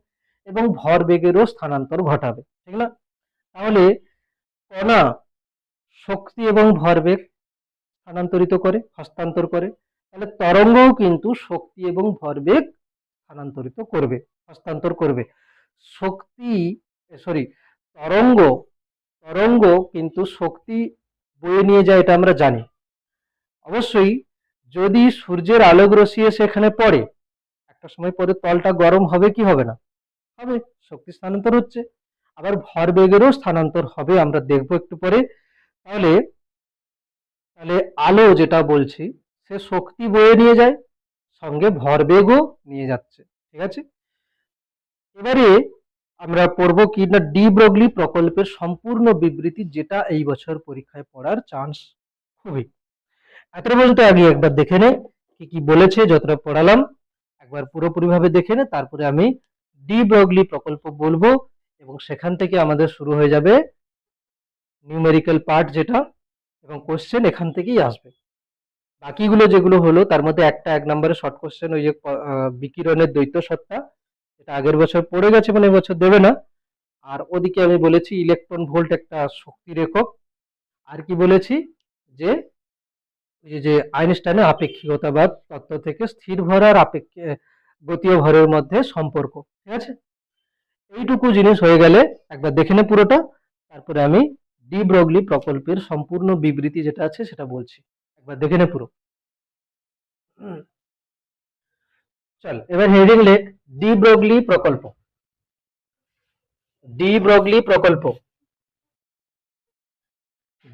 এবং ভর বেগেরও স্থানান্তর ঘটাবে, ঠিক না? তাহলে কণা শক্তি এবং ভরবেগ স্থানান্তরিত করে, হস্তান্তর করে, তাহলে তরঙ্গও কিন্তু শক্তি এবং ভরবেগ স্থানান্তরিত করবে, হস্তান্তর করবে। শক্তি সরি তরঙ্গ তরঙ্গ কিন্তু শক্তি বয়ে নিয়ে যায়, এটা আমরা জানি। অবশ্যই যদি সূর্যের আলোক রশ্মি এসে এখানে পড়ে, একটা সময় পরে তলটা গরম হবে কি হবে না, হবে, শক্তি স্থানান্তর হচ্ছে। আবার ভরবেগেরও স্থানান্তর হবে, আমরা দেখবো একটু পরে। তাহলে তাহলে আলো যেটা বলছি, সে শক্তি বয়ে নিয়ে যায়, সঙ্গে ভরবেগও নিয়ে যাচ্ছে, ঠিক আছে। এবারে আমরা পড়বো কি না, ডি ব্রগলি প্রকল্পের সম্পূর্ণ বিবৃতি, যেটা এই বছর পরীক্ষায় পড়ার চান্স খুবই। এত বলতে আগে একবার দেখে নে কি কি বলেছে, যতটা পড়ালাম একবার পুরোপুরি ভাবে দেখে নে, তারপরে আমি ডি ব্রগলি প্রকল্প বলবো এবং সেখান থেকে আমাদের শুরু হয়ে যাবে নিউমেরিক্যাল পার্ট যেটা, এবং কোশ্চেন এখান থেকেই আসবে। বাকিগুলো যেগুলো হলো তার মধ্যে একটা 1 নম্বরে শর্ট কোশ্চেন, ওই যে বিকিরণের দ্বৈত সত্তা, এটা আগের বছর পড়ে গেছে, মানে এবছর দেবে না। আর ওদিকে আমি বলেছি ইলেকট্রন ভোল্ট একটা শক্তির একক। আর কি বলেছি, যে এই যে আইনস্টাইনের আপেক্ষিকতাবাদ তত্ত্ব থেকে স্থির ভর আর গতীয় ভরের মধ্যে সম্পর্ক, ঠিক আছে। এইটুকু জিনিস হয়ে গেলে একবার দেখে নে পুরোটা, তারপরে আমি ডি ব্রগলি প্রকল্পের সম্পূর্ণ বিবৃতি যেটা আছে সেটা বলছি, একবার দেখে নে পুরো। চল এবার হেডিং লেখ, ডি ব্রগলি প্রকল্প। ডি ব্রগলি প্রকল্প,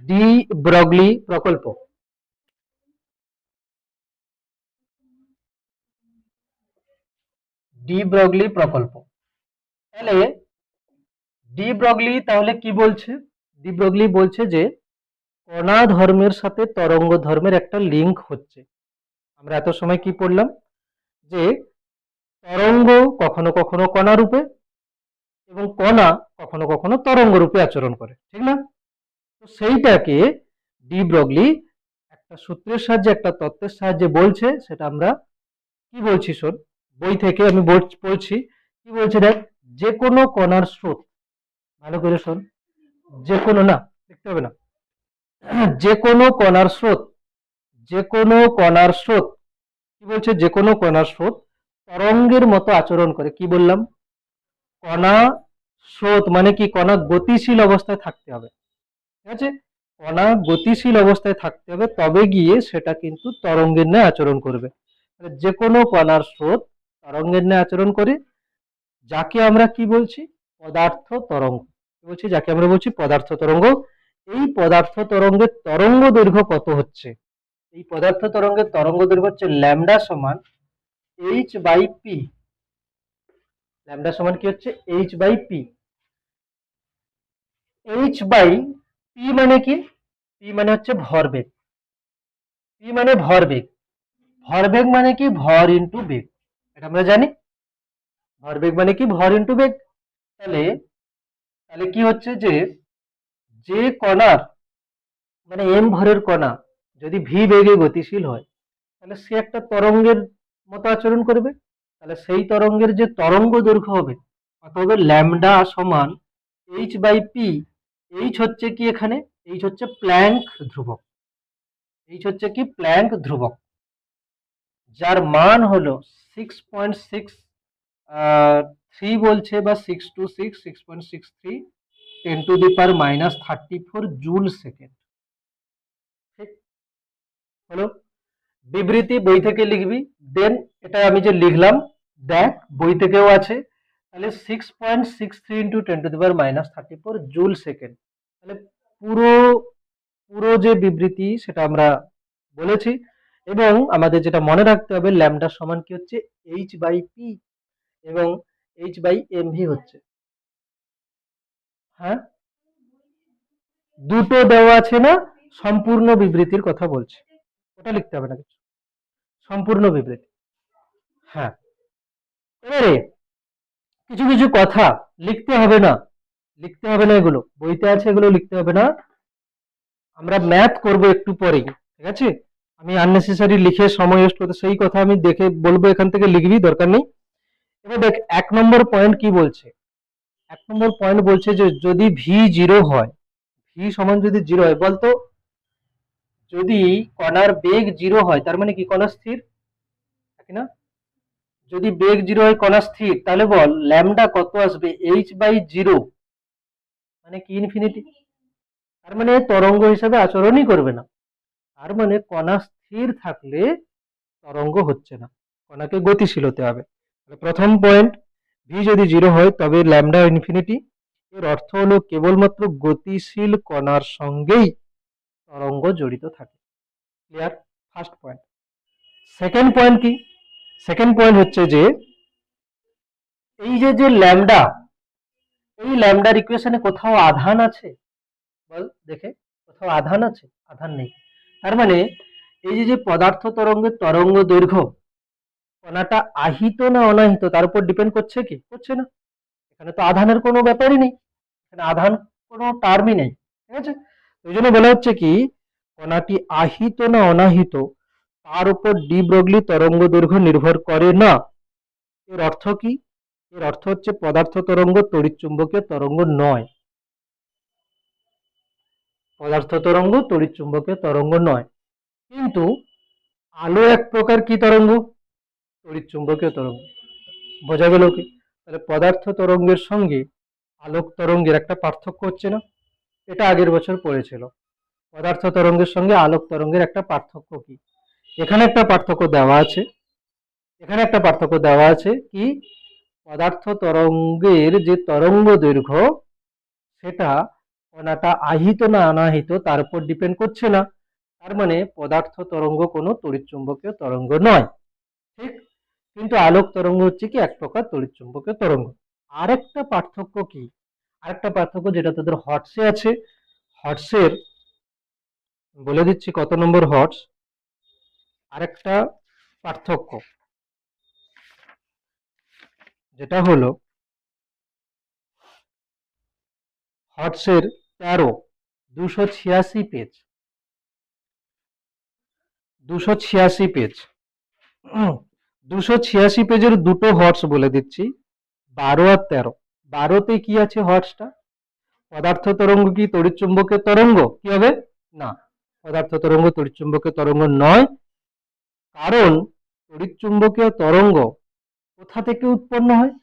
ডি ব্রগলি প্রকল্প, ডি ব্রগলি প্রকল্প। তাহলে ডি ব্রগলি তাহলে কি বলছে, ডি ব্রগলি বলছে যে কণা ধর্মের সাথে তরঙ্গ ধর্মের একটা লিঙ্ক হচ্ছে। আমরা এত সময় কি পড়লাম, যে তরঙ্গ কখনো কখনো কণা রূপে এবং কণা কখনো কখনো তরঙ্গ রূপে আচরণ করে, ঠিক না? তো সেইটাকে ডি ব্রগলি একটা সূত্রের সাহায্যে, একটা তত্ত্বের সাহায্যে বলছে, সেটা আমরা কি বলছি শোন, বই থেকে আমি পড়ছি। কি বলছে দেখ, যে কোনো কণার স্রোত, ভালো করে শোন, যে কোনো না, দেখতে হবে না, যে কোনো কণার স্রোত, যে কোনো কণার স্রোত, কি বলছে, যে কোনো কণার স্রোত তরঙ্গের মতো আচরণ করে। কি বললাম, কণা স্রোত মানে কি, কণা গতিশীল অবস্থায় থাকতে হবে, ঠিক আছে। কণা গতিশীল অবস্থায় থাকতে হবে, তবে গিয়ে সেটা কিন্তু তরঙ্গের ন্যায় আচরণ করবে। যে কোনো কণার স্রোত তরঙ্গের ন্যায় আচরণ করে, যাকে আমরা কি বলছি, পদার্থ তরঙ্গ বলছি, যাকে আমরা বলছি পদার্থ তরঙ্গ। এই পদার্থ তরঙ্গের তরঙ্গ দৈর্ঘ্য কত হচ্ছে, এই পদার্থ তরঙ্গের তরঙ্গ দৈর্ঘ্য হচ্ছে ল্যামডা সমান এইচ বাই পি। ল্যামডা সমান কি হচ্ছে, H by P. H by P মানে কি, পি মানে হচ্ছে ভরবেগ, পি মানে ভরবেগ। ভরবেগ মানে কি, ভর ইন্টু বেগ, এটা আমরা জানি। ভরবেগ মানে কি, ভর ইন্টু বেগ। তাহলে তাহলে কি হচ্ছে যে, যে কণার মানে এম ভরের কণা যদি ভি বেগে গতিশীল হয়, তাহলে সে একটা তরঙ্গের মতো আচরণ করবে। তাহলে সেই তরঙ্গের যে তরঙ্গ দৈর্ঘ্য হবে, কত হবে, ল্যামডা সমান এইচ বাই পি। এইচ হচ্ছে কি এখানে, এইচ হচ্ছে প্ল্যাঙ্ক ধ্রুবক, এইচ হচ্ছে কি প্ল্যাঙ্ক ধ্রুবক, যার মান হলো 6.6 বলছে, বা 626 6.63 10⁻⁻34 জুল সেকেন্ড। ঠিক হলো। বিবৃতি বই থেকে লিখবি, দেন এটা আমি যে লিখলাম, দেখ বই থেকেও আছে। তাহলে 6.63 ইন্টু 10⁻⁻34 জুল সেকেন্ড। তাহলে পুরো পুরো যে বিবৃতি সেটা আমরা বলেছি। এবং আমাদের যেটা মনে রাখতে হবে, ল্যামডা সমান কি হচ্ছে, এইচ বাই পি, এবং এইচ বাই এম ভি হচ্ছে। হ্যাঁ, দুটো দেওয়া আছে না, সম্পূর্ণ বিবৃতির কথা বলছি, ওটা লিখতে হবে না কিছু, সম্পূর্ণ বিবৃতি। হ্যাঁ, এবারে কিছু কিছু কথা লিখতে হবে না, লিখতে হবে না, এগুলো বইতে আছে, এগুলো লিখতে হবে না। আমরা ম্যাথ করব একটু পরেই, ঠিক আছে। আমি আননেসেসারি লিখে সময় ওয়েস্ট করতে, সেই কথা আমি দেখে বলবো, এখান থেকে লিখবি, দরকার নেই। এবার দেখ 1 নম্বর পয়েন্ট কি বলছে। 1 নম্বর পয়েন্ট বলছে যে যদি ভি জিরো হয়, ভি সমান যদি জিরো হয়, বলতো যদি কণার বেগ জিরো হয়, তার মানে কি কণা স্থির, তাই না? যদি বেগ জিরো হয়, কণা স্থির, তাহলে বল ল্যামডা কত আসবে, এইচ বাই জিরো, মানে কি ইনফিনিটি। তার মানে তরঙ্গ হিসাবে আচরণই করবে না। তার মানে কণা স্থির থাকলে তরঙ্গ হচ্ছে না, কণাকে গতিশীল হতে হবে। প্রথম পয়েন্ট, ভি যদি জিরো হয় তবে ল্যামডা ইনফিনিটি। এর অর্থ হলো কেবলমাত্র গতিশীল কণার সঙ্গেই তরঙ্গ জড়িত থাকে। Clear, first point. Second point কি, সেকেন্ড পয়েন্ট হচ্ছে যে এই যে যে ল্যামডা, এই ল্যামডার ইকুয়েশনে কোথাও আধান আছে, বল দেখে, কোথাও আধান আছে, আধান নেই। তার মানে এই যে যে পদার্থ তরঙ্গের তরঙ্গ দৈর্ঘ্য, কণাটা আহিত না অনাহিত তার উপর ডিপেন্ড করছে কি, করছে না। এখানে তো আধানের কোনো ব্যাপারই নেই, এখানে আধান কোনো টার্মই নেই, ঠিক আছে। ওই জন্য বলা হচ্ছে কি, কণাটি আহিত না অনাহিত তার উপর ডি ব্রগলি তরঙ্গ দৈর্ঘ্য নির্ভর করে না। এর অর্থ কি, এর অর্থ হচ্ছে পদার্থ তরঙ্গ তড়িৎচুম্বকীয় তরঙ্গ নয়, পদার্থ তরঙ্গ তড়িৎচুম্বকীয় তরঙ্গ নয়। কিন্তু আলো এক প্রকার কি তরঙ্গ, তড়িৎচুম্বকীয় তরঙ্গ। বোঝা গেল কি? তাহলে পদার্থ তরঙ্গের সঙ্গে আলোক তরঙ্গের একটা পার্থক্য হচ্ছে না, এটা আগের বছর পড়েছিল। পদার্থ তরঙ্গের সঙ্গে আলোক তরঙ্গের একটা পার্থক্য কি, এখানে একটা পার্থক্য দেওয়া আছে, এখানে একটা পার্থক্য দেওয়া আছে কি, পদার্থ তরঙ্গের যে তরঙ্গ দৈর্ঘ্য, সেটা কণাটা আহিত না অনাহিত তার উপর ডিপেন্ড করছে না। তার মানে পদার্থ তরঙ্গ কোনো তড়িৎচুম্বকীয় তরঙ্গ নয়, ঠিক। কিন্তু আলোক তরঙ্গ হচ্ছে কি এক প্রকার তড়িৎচুম্বকীয় তরঙ্গ। আরেকটা পার্থক্য কি, আরেকটা পার্থক্য যেটা তোদের হটসে আছে, হটসের বলে দিচ্ছি কত নম্বর হটস। আরেকটা পার্থক্য যেটা হলো হটসের 13 286 পেজ, 286 পেজ, 286 পেজের দুটো হটস বলে দিচ্ছি, 12 আর 13। 12তে কি আছে হটসটা, পদার্থ তরঙ্গ কি তড়িৎচুম্বকীয় তরঙ্গ, কি হবে না, পদার্থ তরঙ্গ তড়িৎচুম্বকীয় তরঙ্গ নয়। কারণ তড়িৎচুম্বকীয় তরঙ্গ কোথা থেকে উৎপন্ন হয়,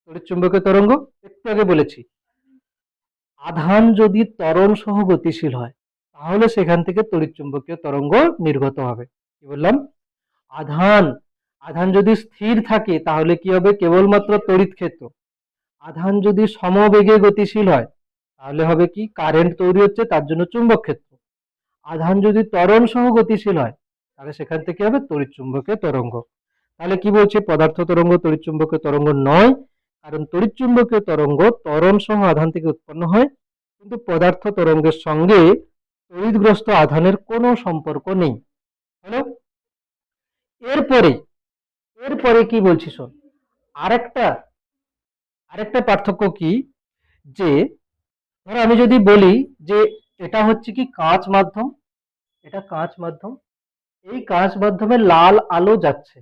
তড়িৎচুম্বকীয় তরঙ্গ একটু আগে বলেছি, আধান যদি ত্বরণ সহ গতিশীল হয়, তাহলে সেখান থেকে তড়িৎচুম্বকীয় তরঙ্গ নির্গত হবে। কি বললাম? আধান আধান যদি স্থির থাকে তাহলে কি হবে? কেবলমাত্র তড়িৎ ক্ষেত্র। আধান যদি সমবেগে গতিশীল হয় তাহলে হবে কি? কারেন্ট তৈরি হচ্ছে, তার জন্য চুম্বক ক্ষেত্র। আধান যদি ত্বরণ সহ গতিশীল হয় তাহলে সেখান থেকে হবে তড়িৎ চুম্বকীয় তরঙ্গ। তাহলে কি বলছে? পদার্থ তরঙ্গ তড়িৎ চুম্বকীয় তরঙ্গ নয়, কারণ তড়িৎ চুম্বকীয় তরঙ্গ ত্বরণ সহ আধান থেকে উৎপন্ন হয়, কিন্তু পদার্থ তরঙ্গের সঙ্গে তড়িৎগ্রস্ত আধানের কোনো সম্পর্ক নেই। হলো? এরপরে এরপরে কি বলছি শোন, আরেকটা আরেকটা পার্থক্য কি, যে ধরো আমি যদি বলি যে এটা হচ্ছে কি কাঁচ মাধ্যম, এটা কাঁচ মাধ্যম, এই কাঁচ মাধ্যমে লাল আলো যাচ্ছে।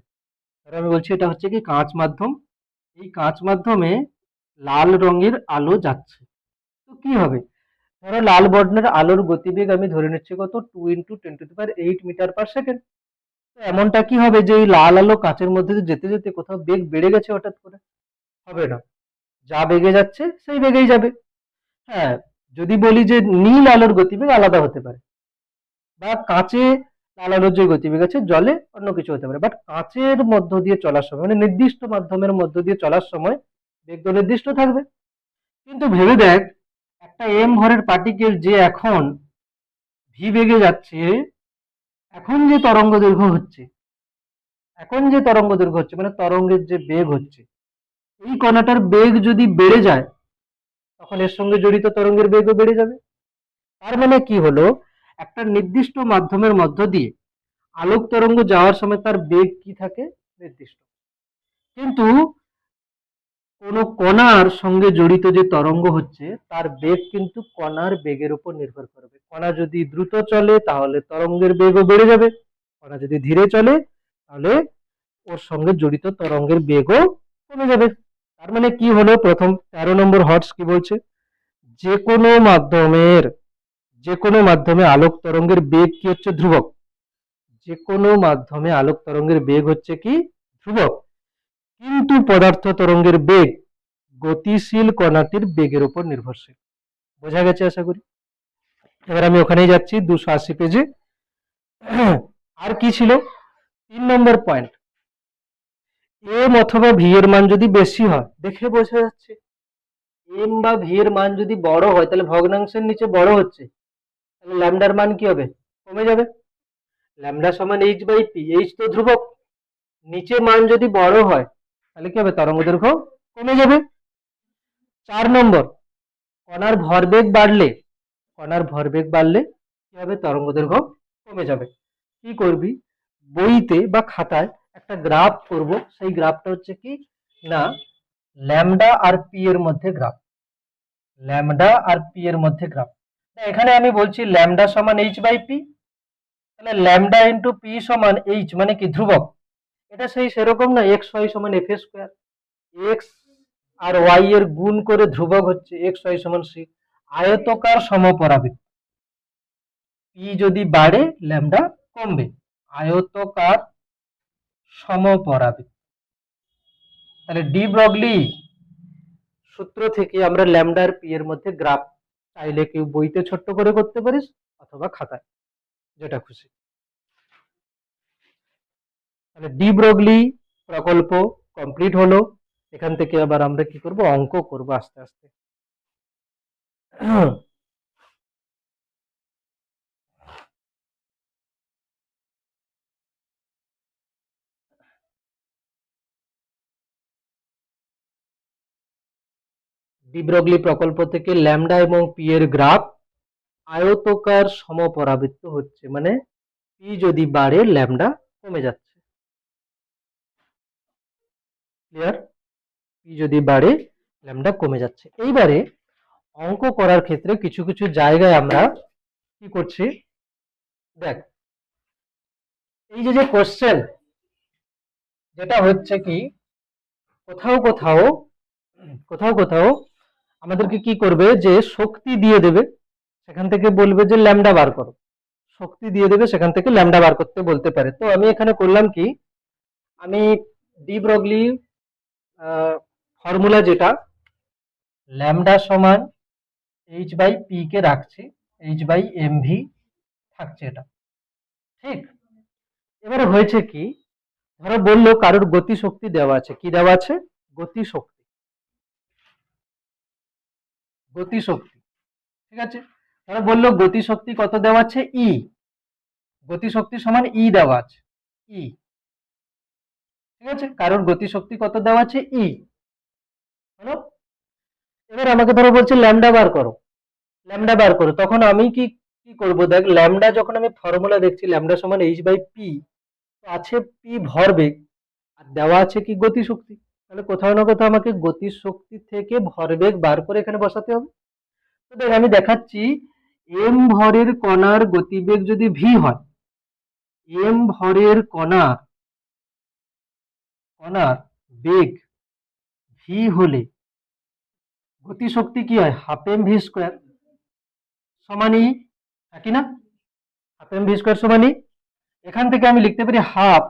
ধরো আমি বলছি এটা হচ্ছে কি কাঁচ মাধ্যম, এই কাঁচ মাধ্যমে লাল রঙের আলো যাচ্ছে। তো কি হবে? ধরো লাল বর্ণের আলোর গতিবেগ আমি ধরে নিচ্ছি কত? 2 × 10⁸ মিটার পার সেকেন্ড। তো এমনটা কি হবে যে এই লাল আলো কাঁচের মধ্যে দিয়ে যেতে যেতে কোথাও বেগ বেড়ে গেছে হঠাৎ করে? হবে না, যা বেগে যাচ্ছে সেই বেগেই যাবে। হ্যাঁ, যদি বলি যে নীল আলোর গতিবেগ আলাদা হতে পারে, বা কাঁচে লাল আলোর যে গতিবেগ আছে জলে অন্য কিছু হতে পারে, বাট কাঁচের মধ্য দিয়ে চলার সময় মানে নির্দিষ্ট মাধ্যমের মধ্য দিয়ে চলার সময় বেগ তো নির্দিষ্ট থাকবে। কিন্তু ভেবে দেখ, একটা এম ভরের পার্টিকেল যে এখন ভি বেগে যাচ্ছে, এখন যে তরঙ্গ দৈর্ঘ্য হচ্ছে, মানে তরঙ্গের যে বেগ হচ্ছে, এই কণাটার বেগ যদি বেড়ে যায় তখন এর সঙ্গে জড়িত তরঙ্গের বেগও বেড়ে যাবে। তার মানে কি হলো? একটা নির্দিষ্ট মাধ্যমের মধ্য দিয়ে আলোক তরঙ্গ যাওয়ার সময় তার বেগ কি থাকে? নির্দিষ্ট। কিন্তু কোন কণার সঙ্গে জড়িত যে তরঙ্গ হচ্ছে তার বেগ কিন্তু কণার বেগের উপর নির্ভর করবে। কণা যদি দ্রুত চলে তাহলে তরঙ্গের বেগও বেড়ে যাবে, কণা যদি ধীরে চলে তাহলে ওর সঙ্গে জড়িত তরঙ্গের বেগও কমে যাবে। তার মানে কি হলো? প্রথম 13 নম্বর হর্টস কি বলছে? যে কোনো মাধ্যমের যে কোনো মাধ্যমে আলোক তরঙ্গের বেগ কি হচ্ছে? ধ্রুবক। যে কোনো মাধ্যমে আলোক তরঙ্গের বেগ হচ্ছে কি? ধ্রুবক। কিন্তু পদার্থ তরঙ্গের বেগ গতিশীল কণাটির বেগের উপর নির্ভরশীল। বোঝা গেছে আশা করি। এবার আমি ওখানেই যাচ্ছি 280 পেজে। আর কি ছিল? 3 নম্বর পয়েন্ট, এম অথবা ভি এর মান যদি বেশি হয়, দেখে বোঝা যাচ্ছে এম বা ভি এর মান যদি বড় হয় তাহলে ভগ্নাংশের নিচে বড় হচ্ছে, তাহলে ল্যামডার মান কি হবে? কমে যাবে। ল্যামডা সমান এইচ বাই পি, এইচ তো ধ্রুবক, নিচে মান যদি বড় হয় তাহলে কি হবে? তরঙ্গ দৈর্ঘ্য কমে যাবে। 4 নম্বর, কণার ভরবেগ বাড়লে কি হবে? তরঙ্গ দৈর্ঘ্য কমে যাবে। কি করবি? বইতে বা খাতায় একটা গ্রাফ করব, সেই গ্রাফটা হচ্ছে কি না, ল্যামডা আর পি এর মধ্যে গ্রাফ। এখানে আমি বলছি ল্যামডা সমান এইচ বাই পি, তাহলে ল্যামডা ইন্টু পি সমান এইচ মানে কি? ধ্রুবক। এটা সেরকম না এক্স ওয়াই সমান এফ স্কোয়ার, এক্স আর ওয়াই এর গুণ করে ধ্রুবক হচ্ছে এক্স ওয়াই সমান সি। আয়তকার সমপরাবৃত্ত, পি যদি বাড়ে ল্যামডা কমবে, আয়তকার সমপরাবৃত্ত। তাহলে ডি ব্রগলি সূত্র থেকে আমরা ল্যামডা আর পি এর মধ্যে গ্রাফ চাইলে কেউ বইতে ছোট্ট করে করতে পারিস অথবা খাতায়, যেটা খুশি। তাহলে ডি ব্রগলি প্রকল্প কমপ্লিট হলো। এখান থেকে আবার আমরা কি করব? অঙ্ক করব আস্তে আস্তে। ডি ব্রগলি প্রকল্প থেকে ল্যামডা এবং পি এর গ্রাফ আয়তকার সমপরাবৃত্ত হচ্ছে, মানে পি যদি বাড়ে ল্যামডা কমে যাচ্ছে। ক্লিয়ার? পি যদি বাড়ে ল্যামডা কমে যাচ্ছে। এইবারে অঙ্ক করার ক্ষেত্রে কিছু কিছু জায়গায় আমরা কি করছি, দেখ এই যে কোশ্চেন যেটা হচ্ছে কি, কোথাও কোথাও কোথাও কোথাও আমাদেরকে কি করবে, যে শক্তি দিয়ে দেবে, সেখান থেকে বলবে যে ল্যামডা বার করো, শক্তি দিয়ে দেবে, সেখান থেকে ল্যামডা বার করতে বলতে পারে। তো আমি এখানে করলাম কি, আমি ডি ব্রগলি ফর্মুলা যেটা ল্যামডা সমান এইচ বাই পি কে রাখছি, এইচ বাই এম ভি, থাকছে এটা, ঠিক। এবারে হয়েছে কি, ধরো বললো কারোর গতি শক্তি দেওয়া আছে, কি দেওয়া আছে, গতি শক্তি, গতি শক্তি, ঠিক আছে। ধরো বললো গতি শক্তি কত দেওয়া আছে, ই, গতি শক্তি সমান ই দেওয়া আছে, ই, ঠিক আছে, কারোর গতি শক্তি কত দেওয়া আছে, ই, হলো। এবার আমাকে ধরো বলছে ল্যামডা বার করো, ল্যামডা বার করো, তখন আমি কি কি করব, দেখ ল্যামডা যখন আমি ফর্মুলা দেখছি ল্যামডা সমান এইচ বাই পি, আছে পি ভরবেগ আর দেওয়া আছে কি গতি শক্তি, তাহলে কোথাও না কোথাও আমাকে গতি শক্তি থেকে ভরবেগ বার করে এখানে বসাতে হবে। তো দেখ আমি দেখাচ্ছি, এম ভরের কণার গতিবেগ যদি ভি হয়, এম ভরের কণার কণার বেগ ভি হলে গতি শক্তি কি হয়, হাফ এম ভি স্কোয়ার সমান ই, একই না, হাফ এম ভি স্কোয়ার সমান ই। এখান থেকে আমি লিখতে পারি হাফ,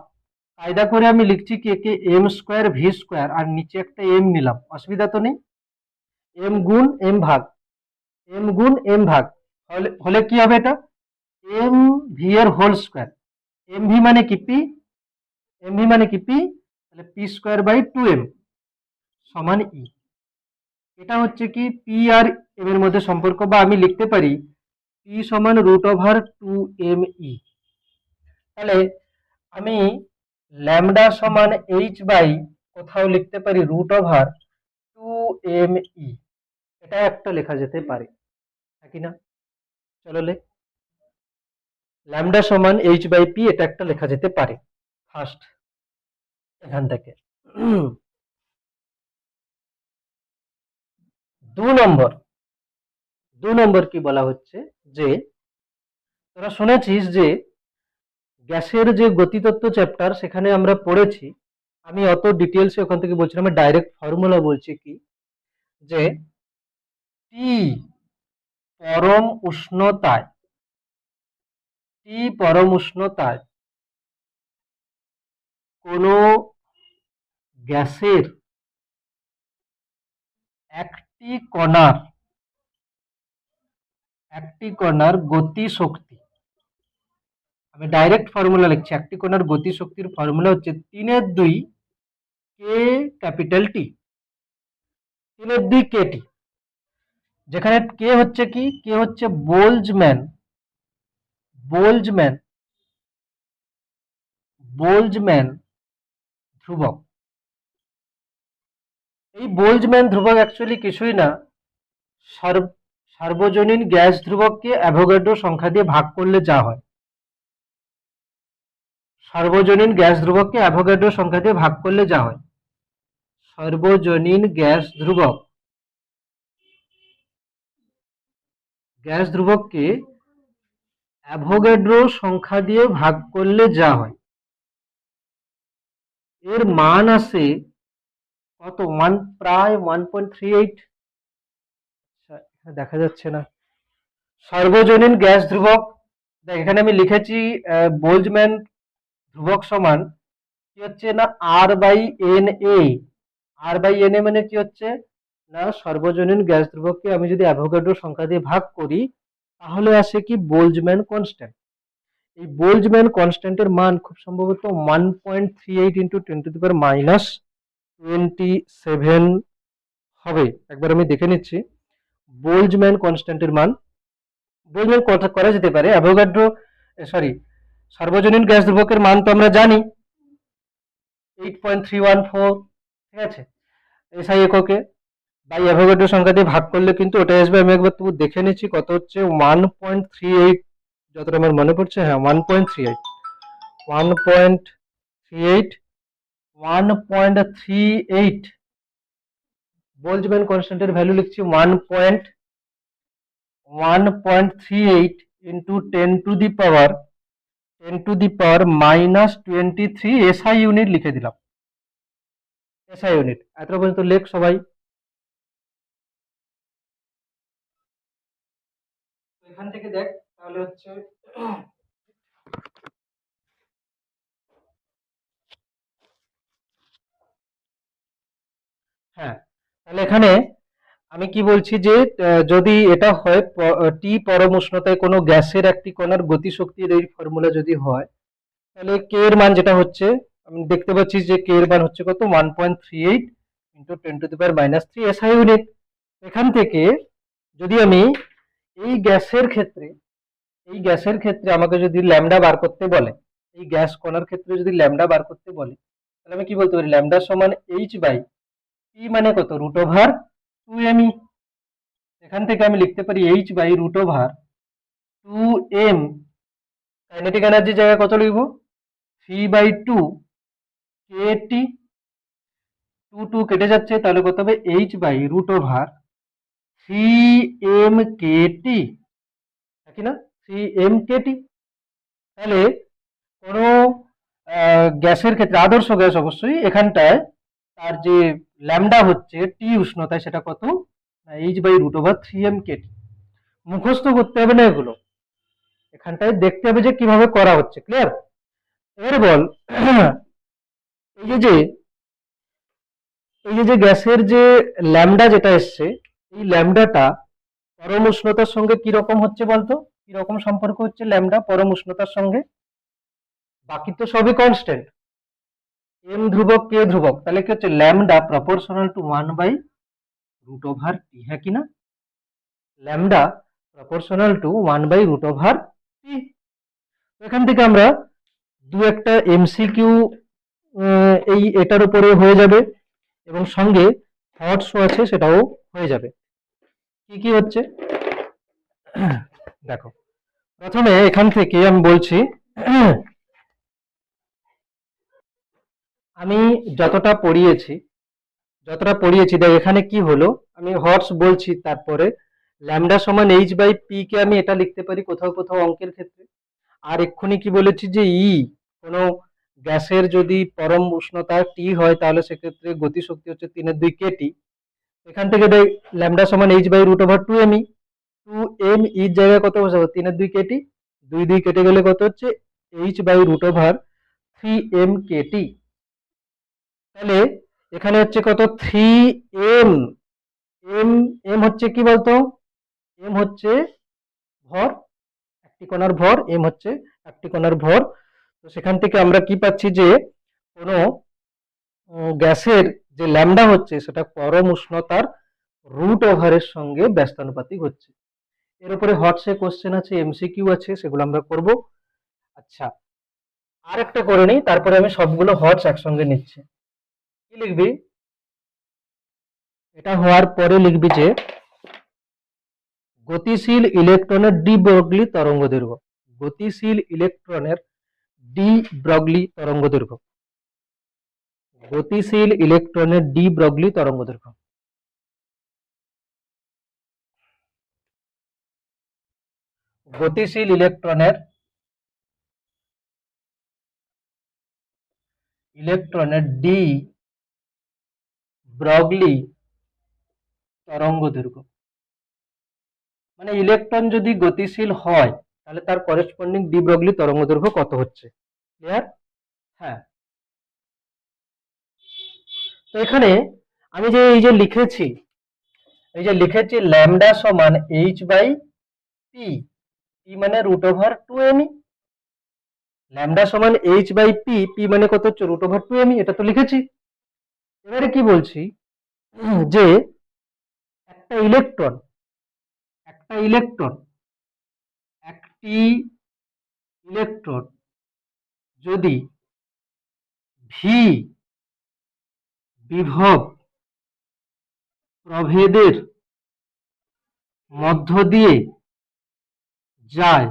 কায়দা করে আমি লিখছি কি একে এম স্কোয়ার ভি স্কোয়ার আর নিচে একটা এম নিলাম, অসুবিধা তো নেই, এম গুণ এম ভাগ, এম গুণ এম ভাগ হলে হলে কি হবে এটা, এম ভি এর হোল স্কোয়ার, এম ভি মানে কি পি, এম ভি মানে কি পি, তাহলে P square by two M সমান ই। এটা হচ্ছে কি পি আর এম এর মধ্যে সম্পর্ক, বা আমি লিখতে পারি পি সমান root over two M E. তাহলে আমি ল্যামডা সমান এইচ বাই কোথাও লিখতে পারি root over two M E, এটা একটা লেখা যেতে পারে, নাকি না, চলো লে, ল্যামডা সমান এইচ বাই পি এটা একটা লেখা যেতে পারে ফার্স্ট এখান থেকে। 2 নম্বর, 2 নম্বর কি বলা হচ্ছে যে তোরা শুনেছিস যে গ্যাসের যে গতিতত্ত্ব চ্যাপ্টার সেখানে আমরা পড়েছি, আমি অত ডিটেলসে ওখান থেকে বলছি না, আমি ডাইরেক্ট ফর্মুলা বলছি কি, যে টি পরম উষ্ণতায়, টি পরম উষ্ণতায় কোনো গ্যাসের একটি কণার, একটি কণার গতি শক্তি, আমি ডাইরেক্ট ফর্মুলা লিখছি, একটি কণার গতি শক্তির ফর্মুলা হচ্ছে 3/2 কে ক্যাপিটাল টি, 3/2 কে টি, যেখানে কে হচ্ছে কি, কে হচ্ছে বোল্টজম্যান, বোল্টজম্যান, বোল্টজম্যান ধ্রুবক। এই বোল্টজম্যান ধ্রুবক অ্যাকচুয়ালি কিছুই না, সার্বজনীন গ্যাস ধ্রুবককে অ্যাভোগাড্রো সংখ্যা দিয়ে ভাগ করলে যা হয়, সার্বজনীন গ্যাস ধ্রুবককে অ্যাভোগাড্রো সংখ্যা দিয়ে ভাগ করলে যা হয়, সার্বজনীন গ্যাস ধ্রুবক, গ্যাস ধ্রুবককে অ্যাভোগাড্রো সংখ্যা দিয়ে ভাগ করলে যা হয়, এর মান আসে কত, প্রায় 1.38, দেখা যাচ্ছে না, সার্বজনীন গ্যাস ধ্রুবক, দেখ এখানে আমি লিখেছি বোল্টজম্যান ধ্রুবক সমান কি হচ্ছে না, আর বাই এন এ, আর বাই এন এ মানে কি হচ্ছে না, সর্বজনীন গ্যাস ধ্রুবককে আমি যদি অ্যাভোগাড্রো সংখ্যা দিয়ে ভাগ করি তাহলে আসে কি বোল্টজম্যান কনস্ট্যান্ট। এই বোল্টজম্যান কনস্ট্যান্টের মান খুব সম্ভবত 1.38 ইন্টু 10⁻27 হবে, একবার আমি দেখে নিচ্ছি বোল্টজম্যান কনস্ট্যান্টের মান। বোল্টজম্যান করা যেতে পারে, অ্যাভোগাড্রো সরি সার্বজনীন গ্যাস ধ্রুবকের মান তো আমরা জানি 8.314, ঠিক আছে, এসআই এককে বাই অ্যাভোগাড্রো সংখ্যা দিয়ে ভাগ করলে কিন্তু ওটা আসবে, আমি একবার তবু দেখে নিচ্ছি কত হচ্ছে, 1.38, যতটা আমার মনে পড়ছে, হ্যাঁ 1.38, 1.38, 1.38 বোল্টজম্যান কনস্ট্যান্টের ভ্যালু লিখছি 1.38 ইন্টু 10⁻23 এসআই ইউনিট লিখে দিলাম, এসআই ইউনিট, এত পর্যন্ত লেখ সবাই। এখান থেকে দেখ তাহলে হচ্ছে হ্যাঁ, তাহলে এখানে আমি কি বলছি যে যদি এটা হয় টি পরম উষ্ণতায় কোনো গ্যাসের একটি কণার গতিশক্তির এই ফর্মুলা যদি হয়, তাহলে কে এর মান যেটা হচ্ছে, আমি দেখতে পাচ্ছি যে কে এর মান হচ্ছে কত 1.38 ইন্টু 10⁻³ SI ইউনিট। এখান থেকে যদি আমি এই গ্যাসের ক্ষেত্রে আমাকে যদি ল্যামডা বার করতে বলে, এই গ্যাস কণার ক্ষেত্রে যদি ল্যামডা বার করতে বলে, তাহলে আমি কি বলতে পারি ল্যামডা সমান H/P মানে কত √2mE। এখান থেকে আমি লিখতে পারি H/√2m, কাইনেটিক এনার্জির জায়গায় কত লিখবো 3/2 kT। 2 কেটে যাচ্ছে, তাহলে কত হবে H/√3mkt, নাকি না 3mkt। তাহলে কোনো গ্যাসের ক্ষেত্রে, আদর্শ গ্যাস অবশ্যই, এখানটায় তার যে ল্যামডা হচ্ছে টি উষ্ণতায় সেটা কত H/√3mkt। মুখস্থ করতে হবে না এগুলো, এখানটায় দেখতে হবে যে কিভাবে করা হচ্ছে। ক্লিয়ার? এর বল এই যে গ্যাসের যে ল্যামডা যেটা এসছে, এই ল্যামডাটা পরম উষ্ণতার সঙ্গে কি রকম হচ্ছে বলতো, কি রকম সম্পর্ক হচ্ছে ল্যামডা পরম উষ্ণতার সঙ্গে? বাকি তো সবই কনস্ট্যান্ট, এম ধ্রুবক কে ধ্রুবক, তাহলে কি হচ্ছে ল্যামডা প্রপোর্শনাল টু 1/√T, হ্যাঁ কি না? Lambda proportional to 1/√T। এখান থেকে আমরা দু একটা এমসিকিউ এই এটার উপরে হয়ে যাবে, এবং সঙ্গে থটসও আছে সেটাও হয়ে যাবে। কি কি হচ্ছে দেখো, প্রথমে এখান থেকে আমি বলছি, আমি যতটা পড়িয়েছি দেখ এখানে কি হলো, আমি হর্স বলছি, তারপরে ল্যামডা সমান H/P কে আমি এটা লিখতে পারি কোথাও কোথাও অঙ্কের ক্ষেত্রে। আর এক্ষুনি কি বলেছি যে কোনো গ্যাসের যদি পরম উষ্ণতা টি হয়, তাহলে সেক্ষেত্রে গতিশক্তি হচ্ছে 3/2 kT। এখান থেকে দেখ ল্যামডা সমান H/√2mE, 2mE জায়গায় কত বসাবো 3/2 kT, 2 কেটে গেলে কত হচ্ছে H/√3mkt। তাহলে এখানে হচ্ছে কত 3m, m হচ্ছে কি বলতো, m হচ্ছে ভর, একটি কণার ভর, m হচ্ছে একটি কণার ভর। তো সেখান থেকে আমরা কি পাচ্ছি যে কোনো গ্যাসের যে ল্যামডা হচ্ছে সেটা পরম উষ্ণতার √এর সঙ্গে ব্যস্তানুপাতিক হচ্ছে। এর উপরে হটসে কোশ্চেন আছে, এমসিকিউ আছে, সেগুলো আমরা করব। আচ্ছা, আর একটা করে নিই, তারপরে আমি সবগুলো হটস একসঙ্গে নিচ্ছি। কি লিখবি, এটা হওয়ার পরে লিখবি যে গতিশীল ইলেকট্রনের ডি ব্রগলি তরঙ্গ দৈর্ঘ্য, গতিশীল ইলেকট্রনের ডি ব্রগলি তরঙ্গ দৈর্ঘ্য, গতিশীল ইলেকট্রনের ডি ব্রগলি তরঙ্গ দৈর্ঘ্য। গতিশীল ইলেকট্রনের ডি ব্রগলি তরঙ্গ দৈর্ঘ্য, মানে ইলেকট্রন যদি গতিশীল হয় তাহলে তার করেসপন্ডিং ডি ব্রগলি তরঙ্গ দৈর্ঘ্য কত হচ্ছে। ক্লিয়ার? হ্যাঁ। তো এখানে আমি যে এই যে লিখেছি ল্যামডা সমান H/P, P মানে √2mE, ল্যামডা সমান H/P, P মানে কত হচ্ছে √2mE, এটা তো লিখেছি। এবারে কি বলছি যে একটা ইলেকট্রন একটি ইলেকট্রন যদি ভি বিভব প্রভেদের মধ্য দিয়ে যায়,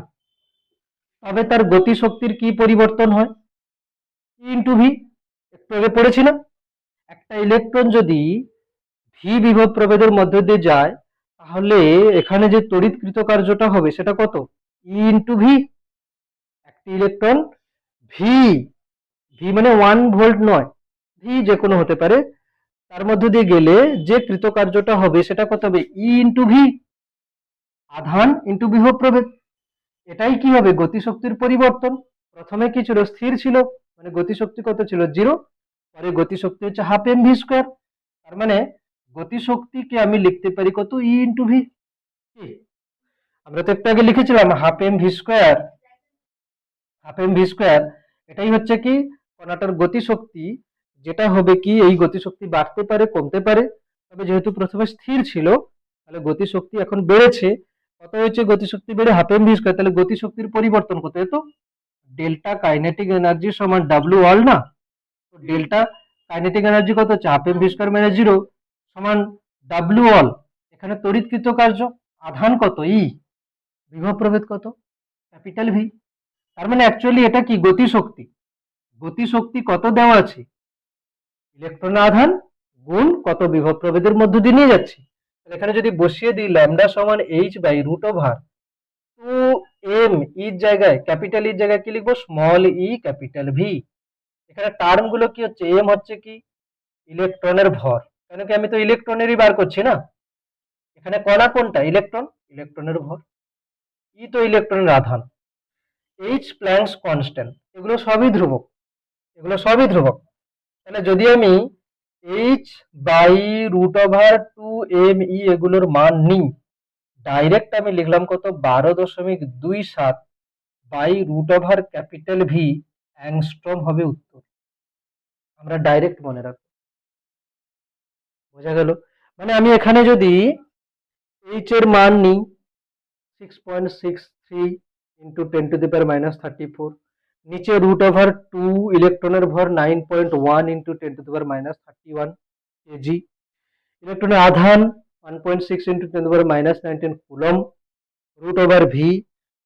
তবে তার গতিশক্তির কি পরিবর্তন হয়, E/V। একটু আগে পড়েছি না, একটা ইলেকট্রন যদি ভি বিভব প্রভেদের মধ্য দিয়ে যায়, তাহলে এখানে যে তড়িৎকৃত কার্যটা হবে সেটা কত E/V। একটি ইলেকট্রন ভি, মানে 1 ভোল্ট নয়, ভি যে কোনো হতে পারে, তার মধ্য দিয়ে গেলে যে কৃতকার্যটা হবে সেটা কত হবে E/V, আধান ইন্টু বিভব প্রভেদ। এটাই কি হবে গতিশক্তির পরিবর্তন। প্রথমে কি ছিল, স্থির ছিল, মানে গতিশক্তি কত ছিল 0, পরে গতিশক্তি হচ্ছে 12 mv²। তার মানে গতিশক্তিকে আমি লিখতে পারি কত, ই ইন্টু ভি। আমরা তো একটু আগে লিখেছিলাম half M V square, half M V square. এটাই হচ্ছে কি কণাটার গতিশক্তি, যেটা হবে কি এই গতিশক্তি বাড়তে পারে কমতে পারে, তবে যেহেতু প্রথমে স্থির ছিল তাহলে গতিশক্তি এখন বেড়েছে। কত হয়েছে গতিশক্তি বেড়ে, হাফ এম ভি স্কোয়ার, তাহলে গতিশক্তির পরিবর্তন কত হতো, ডেল্টা কাইনেটিক এনার্জি সমান ডাব্লিউ অল না। তো ডেল্টা কাইনেটিক এনার্জি কত হচ্ছে, half M V square minus zero সমান ডাব্লিউ অল। এখানে তড়িৎকৃত কার্য আধান কত, ই, বিভব প্রভেদ কত, ক্যাপিটাল ভি। তার মানে অ্যাকচুয়ালি এটা কি গতিশক্তি, গতিশক্তি কত দেওয়া আছে, ইলেকট্রন আধান গুণ কত বিভব প্রভেদের মধ্য দিয়ে নিয়ে যাচ্ছি। এখানে যদি বসিয়ে দিই ল্যামডা সমান H by root over 2m, ইর জায়গায় ক্যাপিটাল ইর জায়গায় কি লিখবো, স্মল ই ক্যাপিটাল ভি। এখানে টার্ম গুলো কি হচ্ছে, এম হচ্ছে কি ইলেকট্রনের ভর, কেন কি আমি তো ইলেকট্রনেরই বার করছি না। এখানে কণা কোনটা, ইলেকট্রন, ইলেকট্রনের ভর। ই তো ইলেকট্রনের আধান। এইচ প্ল্যাঙ্কস কনস্ট্যান্ট, এগুলো সবই ধ্রুবক, এগুলো সবই ধ্রুবক। তাহলে যদি আমি H by root over 2m E এগুলোর মান নিই, ডাইরেক্ট আমি লিখলাম কত, 12.27 by root over capital V angstrom হবে উত্তর। আমরা ডাইরেক্ট মনে রাখবো, বোঝা গেল। মানে আমি এখানে যদি এইচ এর মান নিই 6.63 ইন্টু 10⁻⁻34, নিচে রুট ওভার 2 ইলেকট্রনের ভর 9.1 ইন্টু 10⁻31 কেজি, ইলেকট্রনের আধান 1.6 into 10⁻19 coulomb, root over V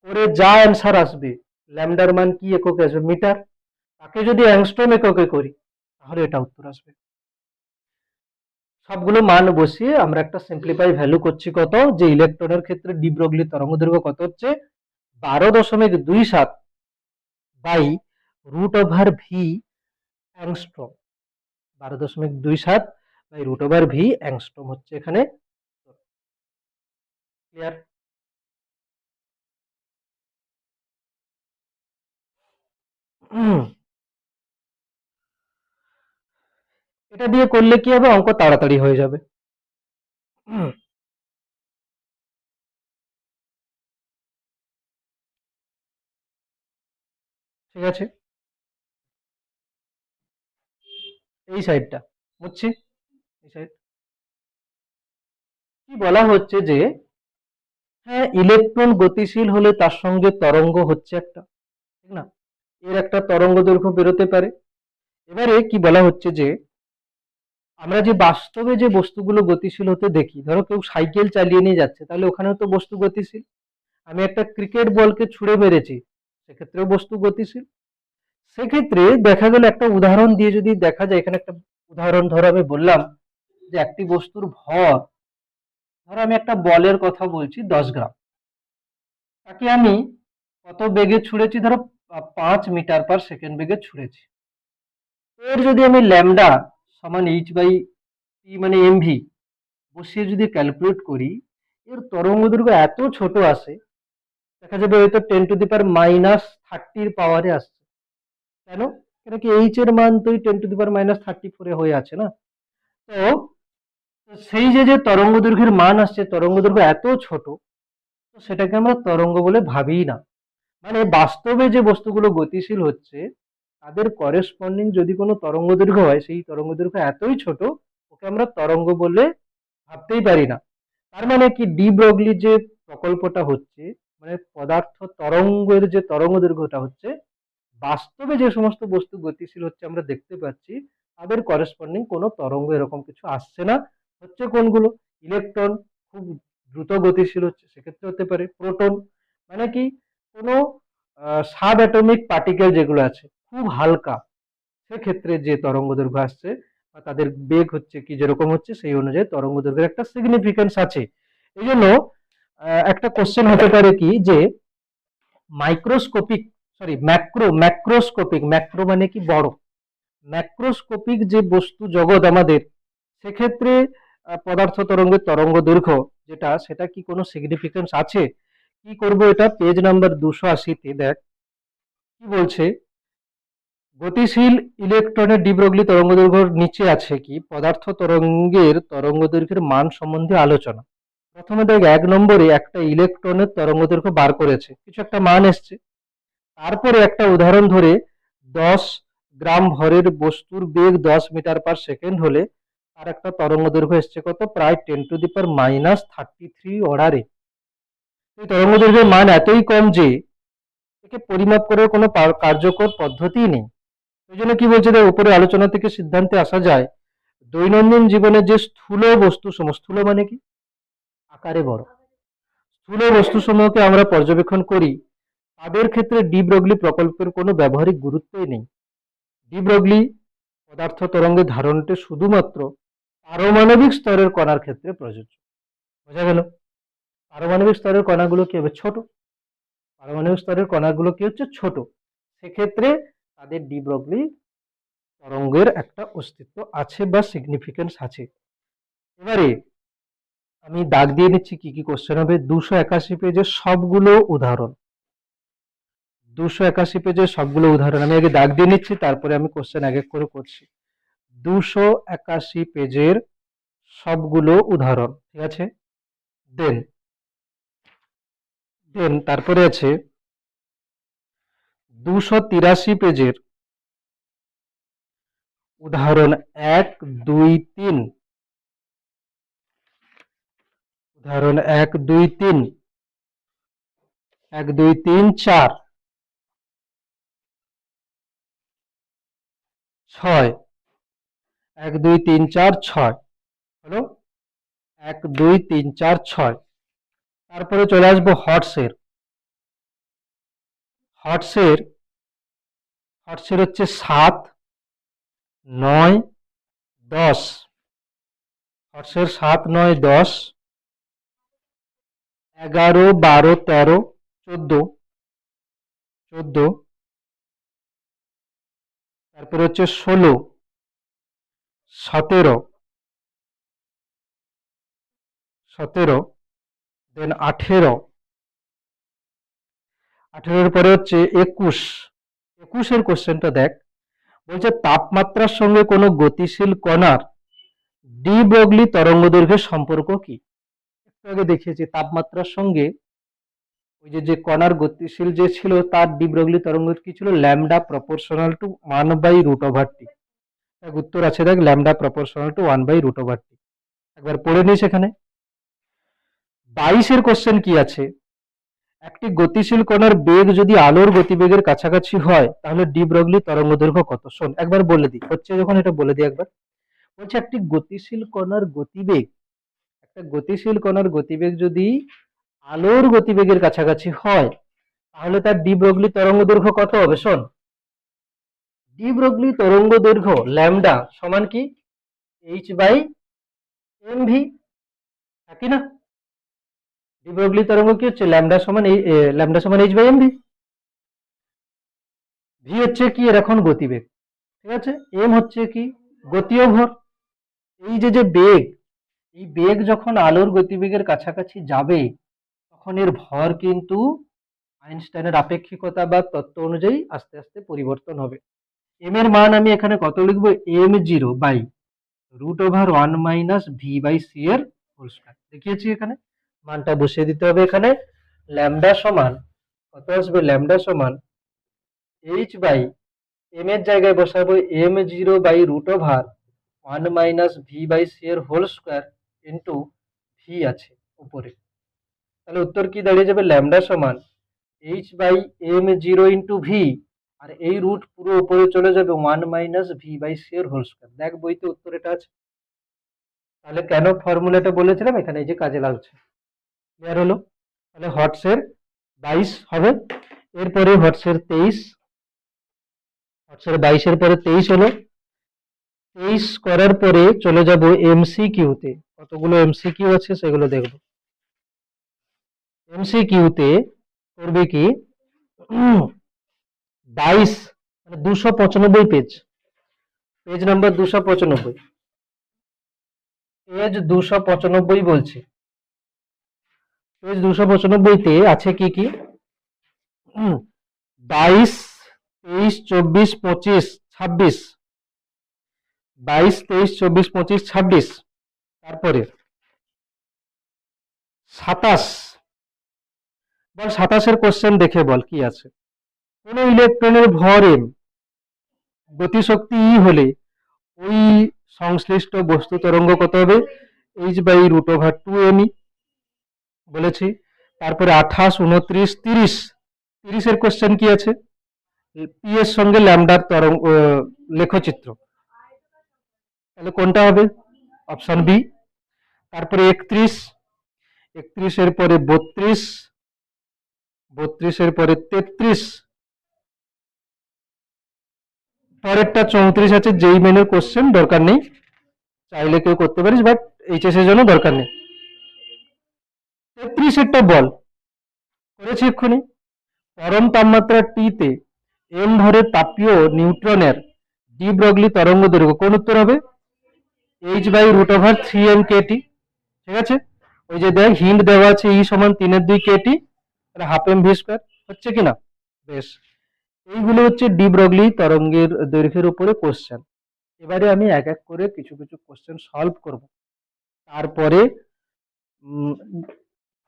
করে যা অ্যান্সার আসবে, ল্যামডার মান কি এককে আসবে, মিটার, তাকে যদি অ্যাংস্ট্রম এককে করি তাহলে এটা উত্তর আসবে। সবগুলো মান বসিয়ে আমরা একটা সিম্পলিফাই ভ্যালু করছি কত, যে ইলেকট্রনের ক্ষেত্রে ডি ব্রগলি তরঙ্গ দৈর্ঘ্য কত হচ্ছে, 12.27 by root over V angstrom, 12.27 by root over V angstrom হচ্ছে এখানে। ক্লিয়ার? এটা দিয়ে করলে কি হবে, অঙ্ক তাড়াতাড়ি হয়ে যাবে। ঠিক আছে, এই সাইডটা বুঝছি, এই সাইড কি বলা হচ্ছে যে, হ্যাঁ ইলেকট্রন গতিশীল হলে তার সঙ্গে তরঙ্গ হচ্ছে একটা, ঠিক না, এর একটা তরঙ্গ দৈর্ঘ্য বেরোতে পারে। এবারে কি বলা হচ্ছে যে, আমরা যে বাস্তবে যে বস্তুগুলো গতিশীল হতে দেখি, ধরো কেউ সাইকেল চালিয়ে নিয়ে যাচ্ছে, তাহলে ওখানেও তো বস্তু গতিশীল। আমি একটা ক্রিকেট বলকে ছুড়ে মেরেছি, সেক্ষেত্রেও বস্তু গতিশীল। সেক্ষেত্রে দেখা গেল একটা উদাহরণ দিয়ে যদি দেখা যায়, এখানে একটা উদাহরণ ধরো আমি বললাম যে একটি বস্তুর ভর, ধরো আমি একটা বলের কথা বলছি 10 গ্রাম, তাকে আমি কত বেগে ছুঁড়েছি, ধরো 5 মিটার/সেকেন্ড বেগে ছুঁড়েছি। এর যদি আমি ল্যামডা সমান এইচ বাই টি মানে এমভি বসিয়ে যদি ক্যালকুলেট করি, এর তরঙ্গ দৈর্ঘ্য এত ছোট আসে, দেখা যাবে হয়তো 10⁻30 পাওয়ারে আসছে। কেন, কেন কি এইচ এর মান তো 10⁻34 হয়ে আছে না। তো সেই যে যে তরঙ্গ দৈর্ঘ্যের মান আসছে, তরঙ্গ দৈর্ঘ্য এত ছোট, তো সেটাকে আমরা তরঙ্গ বলে ভাবি না। মানে বাস্তবে যে বস্তুগুলো গতিশীল হচ্ছে তাদের করেসপন্ডিং যদি কোনো তরঙ্গ দৈর্ঘ্য হয়, সেই তরঙ্গ দৈর্ঘ্য এতই ছোট, ওকে আমরা তরঙ্গ বলে ভাবতেই পারি না। তার মানে কি, ডি ব্রগলি যে প্রকল্পটা হচ্ছে, মানে পদার্থ তরঙ্গের যে তরঙ্গ দৈর্ঘ্যটা হচ্ছে, বাস্তবে যে সমস্ত বস্তু গতিশীল হচ্ছে আমরা দেখতে পাচ্ছি, তাদের করেসপন্ডিং কোনো তরঙ্গ এরকম কিছু আসছে না। হচ্ছে কোনগুলো, ইলেকট্রন খুব দ্রুত গতিশীল হচ্ছে, সেক্ষেত্রে হতে পারে প্রোটন, মানে কি কোনো সাব অ্যাটমিক পার্টিকেল যেগুলো আছে খুব হালকা, সেক্ষেত্রে যে তরঙ্গ দৈর্ঘ্য আসছে বা তাদের বেগ হচ্ছে কি যেরকম হচ্ছে, সেই অনুযায়ী তরঙ্গ দৈর্ঘ্যের একটা সিগনিফিকেন্স আছে। এই জন্য একটা কোশ্চেন হতে পারে কি যে, মাইক্রোস্কোপিক সরি ম্যাক্রোস্কোপিক, ম্যাক্রো মানে কি বড়, ম্যাক্রোস্কোপিক যে বস্তু জগৎ আমাদের, সেক্ষেত্রে পদার্থ তরঙ্গের তরঙ্গ দৈর্ঘ্য যেটা, সেটা কি কোনো সিগনিফিকেন্স আছে? কি করব, এটা পেজ নাম্বার 280-তে দেখ কি বলছে, গতিশীল ইলেকট্রনের ডি ব্রগলি তরঙ্গদৈর্ঘ্যের নিচে আছে কি পদার্থ তরঙ্গের তরঙ্গদৈর্ঘ্যের মান সম্বন্ধে আলোচনা। প্রথমে দেখ 1 নম্বরে একটা ইলেকট্রনের তরঙ্গদৈর্ঘ্য বার করেছে, কিছু একটা মান এসছে। তারপরে একটা উদাহরণ ধরে 10 গ্রাম ভরের বস্তুর বেগ 10 মিটার পার সেকেন্ড হলে তার একটা তরঙ্গদৈর্ঘ্য এসছে কত, প্রায় 10⁻³ অর্ডারে। এই তরঙ্গদৈর্ঘ্যের মান এতই কম যে একে পরিমাপ করার কোনো কার্যকর পদ্ধতি নেই। এই জন্য কি বলছে, উপরে আলোচনা থেকে সিদ্ধান্তে আসা যায় দৈনন্দিন জীবনে যে স্থূল বস্তু সমূহ, স্থূল মানে কি আকারে বড়, স্থূল বস্তু সমূহকে আমরা পর্যবেক্ষণ করি তাদের ক্ষেত্রে ডি ব্রগলি প্রকল্পের কোনো ব্যবহারিক গুরুত্বই নেই। ডি ব্রগলি পদার্থ তরঙ্গের ধারণটি শুধুমাত্র পারমাণবিক স্তরের কণার ক্ষেত্রে প্রযোজ্য। বোঝা গেল? পারমাণবিক স্তরের কণাগুলো কি হবে, ছোট। পারমাণবিক স্তরের কণাগুলো কি হচ্ছে, ছোট। সেক্ষেত্রে তাদের ডি ব্রগলি তরঙ্গের একটা অস্তিত্ব আছে বা সিগনিফিকেন্স আছে। এবারে আমি দাগ দিয়ে নিচ্ছি কি কি কোশ্চেন হবে। 281 পেজের সবগুলো উদাহরণ, 281 পেজের সবগুলো উদাহরণ আমি আগে দাগ দিয়ে নিচ্ছি, তারপরে আমি কোশ্চেন এক এক করে করছি। 281 পেজের সবগুলো উদাহরণ, ঠিক আছে। দেন তারপরে আছে 283 পেজের উদাহরণ 1, 2, 3, উদাহরণ 1, 2, 3, 1, 2, 3, 4, 6, 1, 2, 3, 4, 6 হলো 1, 2, 3, 4, 6। তারপরে চলে আসবো হর্সের হচ্ছে 7, 9, 10, হর্সের 7, 9, 10, 11, 12, 13, 14, তারপরে হচ্ছে 16, 17, দেন 18, 18 পরে হচ্ছে 21। 21 এর কোশ্চেনটা দেখ, বলছে তাপমাত্রার সঙ্গে কোনো গতিশীল কণার ডি ব্রগলি তরঙ্গদৈর্ঘ্যের সম্পর্ক কি। একটু আগে দেখিয়েছি তাপমাত্রার সঙ্গে ওই যে কণার গতিশীল যে ছিল তার ডি ব্রগলি তরঙ্গ কি ছিল, ল্যামডা প্রপোর্শনাল টু 1/√T। এক উত্তর আছে দেখ, ল্যামডা প্রপোর্শনাল টু 1/√T। একবার পড়ে নিস এখানে। 22 এর কোশ্চেন কি আছে, একটি গতিশীল কণার বেগ যদি আলোর গতিবেগের কাছাকাছি হয় তাহলে ডি ব্রগলি তরঙ্গদৈর্ঘ্য কত। শোন একবার বলে দিই, হচ্ছে যখন এটা বলে দিই একবার। বলছে একটি গতিশীল কণার গতিবেগ যদি আলোর গতিবেগের কাছাকাছি হয় তাহলে তার ডি ব্রগলি তরঙ্গদৈর্ঘ্য কত হবে। শোন, ডি ব্রগলি তরঙ্গদৈর্ঘ্য ল্যামডা সমান কি h/mv, কি না। ডি ব্রগলি তরঙ্গ কি হচ্ছে, ল্যামডা সমান h/mv। ভি হচ্ছে কি এর এখন গতিবেগ, ঠিক আছে। এম হচ্ছে কি গতীয় ভর। এই যে বেগ, এই বেগ যখন আলোর গতিবেগের কাছাকাছি যাবে তখন এর ভর কিন্তু আইনস্টাইনের আপেক্ষিকতা বা তত্ত্ব অনুযায়ী আস্তে আস্তে পরিবর্তন হবে। এম এর মান আমি এখানে কত লিখবো, m0/√1 - v/c এর হোল স্কয়ার। দেখিয়েছি এখানে মানটা বসিয়ে দিতে হবে। এখানে ল্যামডা সমান কত আসবে, ল্যামডা সমান h/m এর জায়গায় বসাবো m0/√1 - v/c এর হোল স্কয়ার ইন্টু ভি আছে উপরে। তাহলে উত্তর কি দাঁড়িয়ে যাবে, ল্যামডা সমান h/m0 ইন্টু ভি, আর এই রুট পুরো উপরে চলে যাবে 1 - v/c এর হোল স্কয়ার। দেখ বইতে উত্তর এটা আছে। তাহলে কেন ফর্মুলাটা বলেছিলাম এখানে এই যে কাজে লাগছে। ক্লিয়ার হলো? তাহলে হর্টসের 22 হবে, এরপরে হর্টসের 23, হর্টসের 22 এর পরে 23 হলো। 23 করার পরে চলে যাব এমসিকিউতে। কতগুলো এমসিকিউ আছে সেগুলো দেখব। এমসিকিউতে করবে কি 22 মানে 295 পেজ, পেজ নাম্বার 295, পেজ 295 বলছে। পেজ 295 তে আছে কি কি, 22 23, 24, 25, 26, 22, 23, 24, 25, 26, তারপরে 27, বল 27 কোশ্চেন দেখে বল কি আছে। কোন ইলেকট্রনের ভর m, গতিশক্তি E হলে ওই সংশ্লিষ্ট বস্তু তরঙ্গ কত হবে, h/√2mE বলেছি। তারপরে 28, 29, 30, 30 এর কোশ্চেন কি আছে, পি এর সঙ্গে ল্যামডার তরঙ্গ লেখচিত্র, তাহলে কোনটা হবে, অপশন বি। তারপরে 31, 31 এর পরে 32, 32 এর পরে 33, পরেরটা 34 আছে, যেই মেনের কোশ্চেন দরকার নেই, চাইলে কেউ করতে পারিস, বাট এইচএস এর জন্য দরকার নেই। 33 এরটা বল, করেছি এক্ষুনি। পরম তাপমাত্রা টি তে এম ভরের তাপীয় নিউট্রনের ডি ব্রগলি তরঙ্গ দৈর্ঘ্য, কোন উত্তর হবে, h/√3m/kT। ঠিক আছে, ওই যে দেখ হিন্ট দেওয়া আছে, E সমান 3/2 kT, half M V square, হচ্ছে কিনা, বেশ। এইগুলো হচ্ছে ডি ব্রগলি তরঙ্গের দৈর্ঘ্যের উপরে কোশ্চেন। এবারে আমি এক এক করে কিছু কিছু কোশ্চেন সলভ করব, তারপরে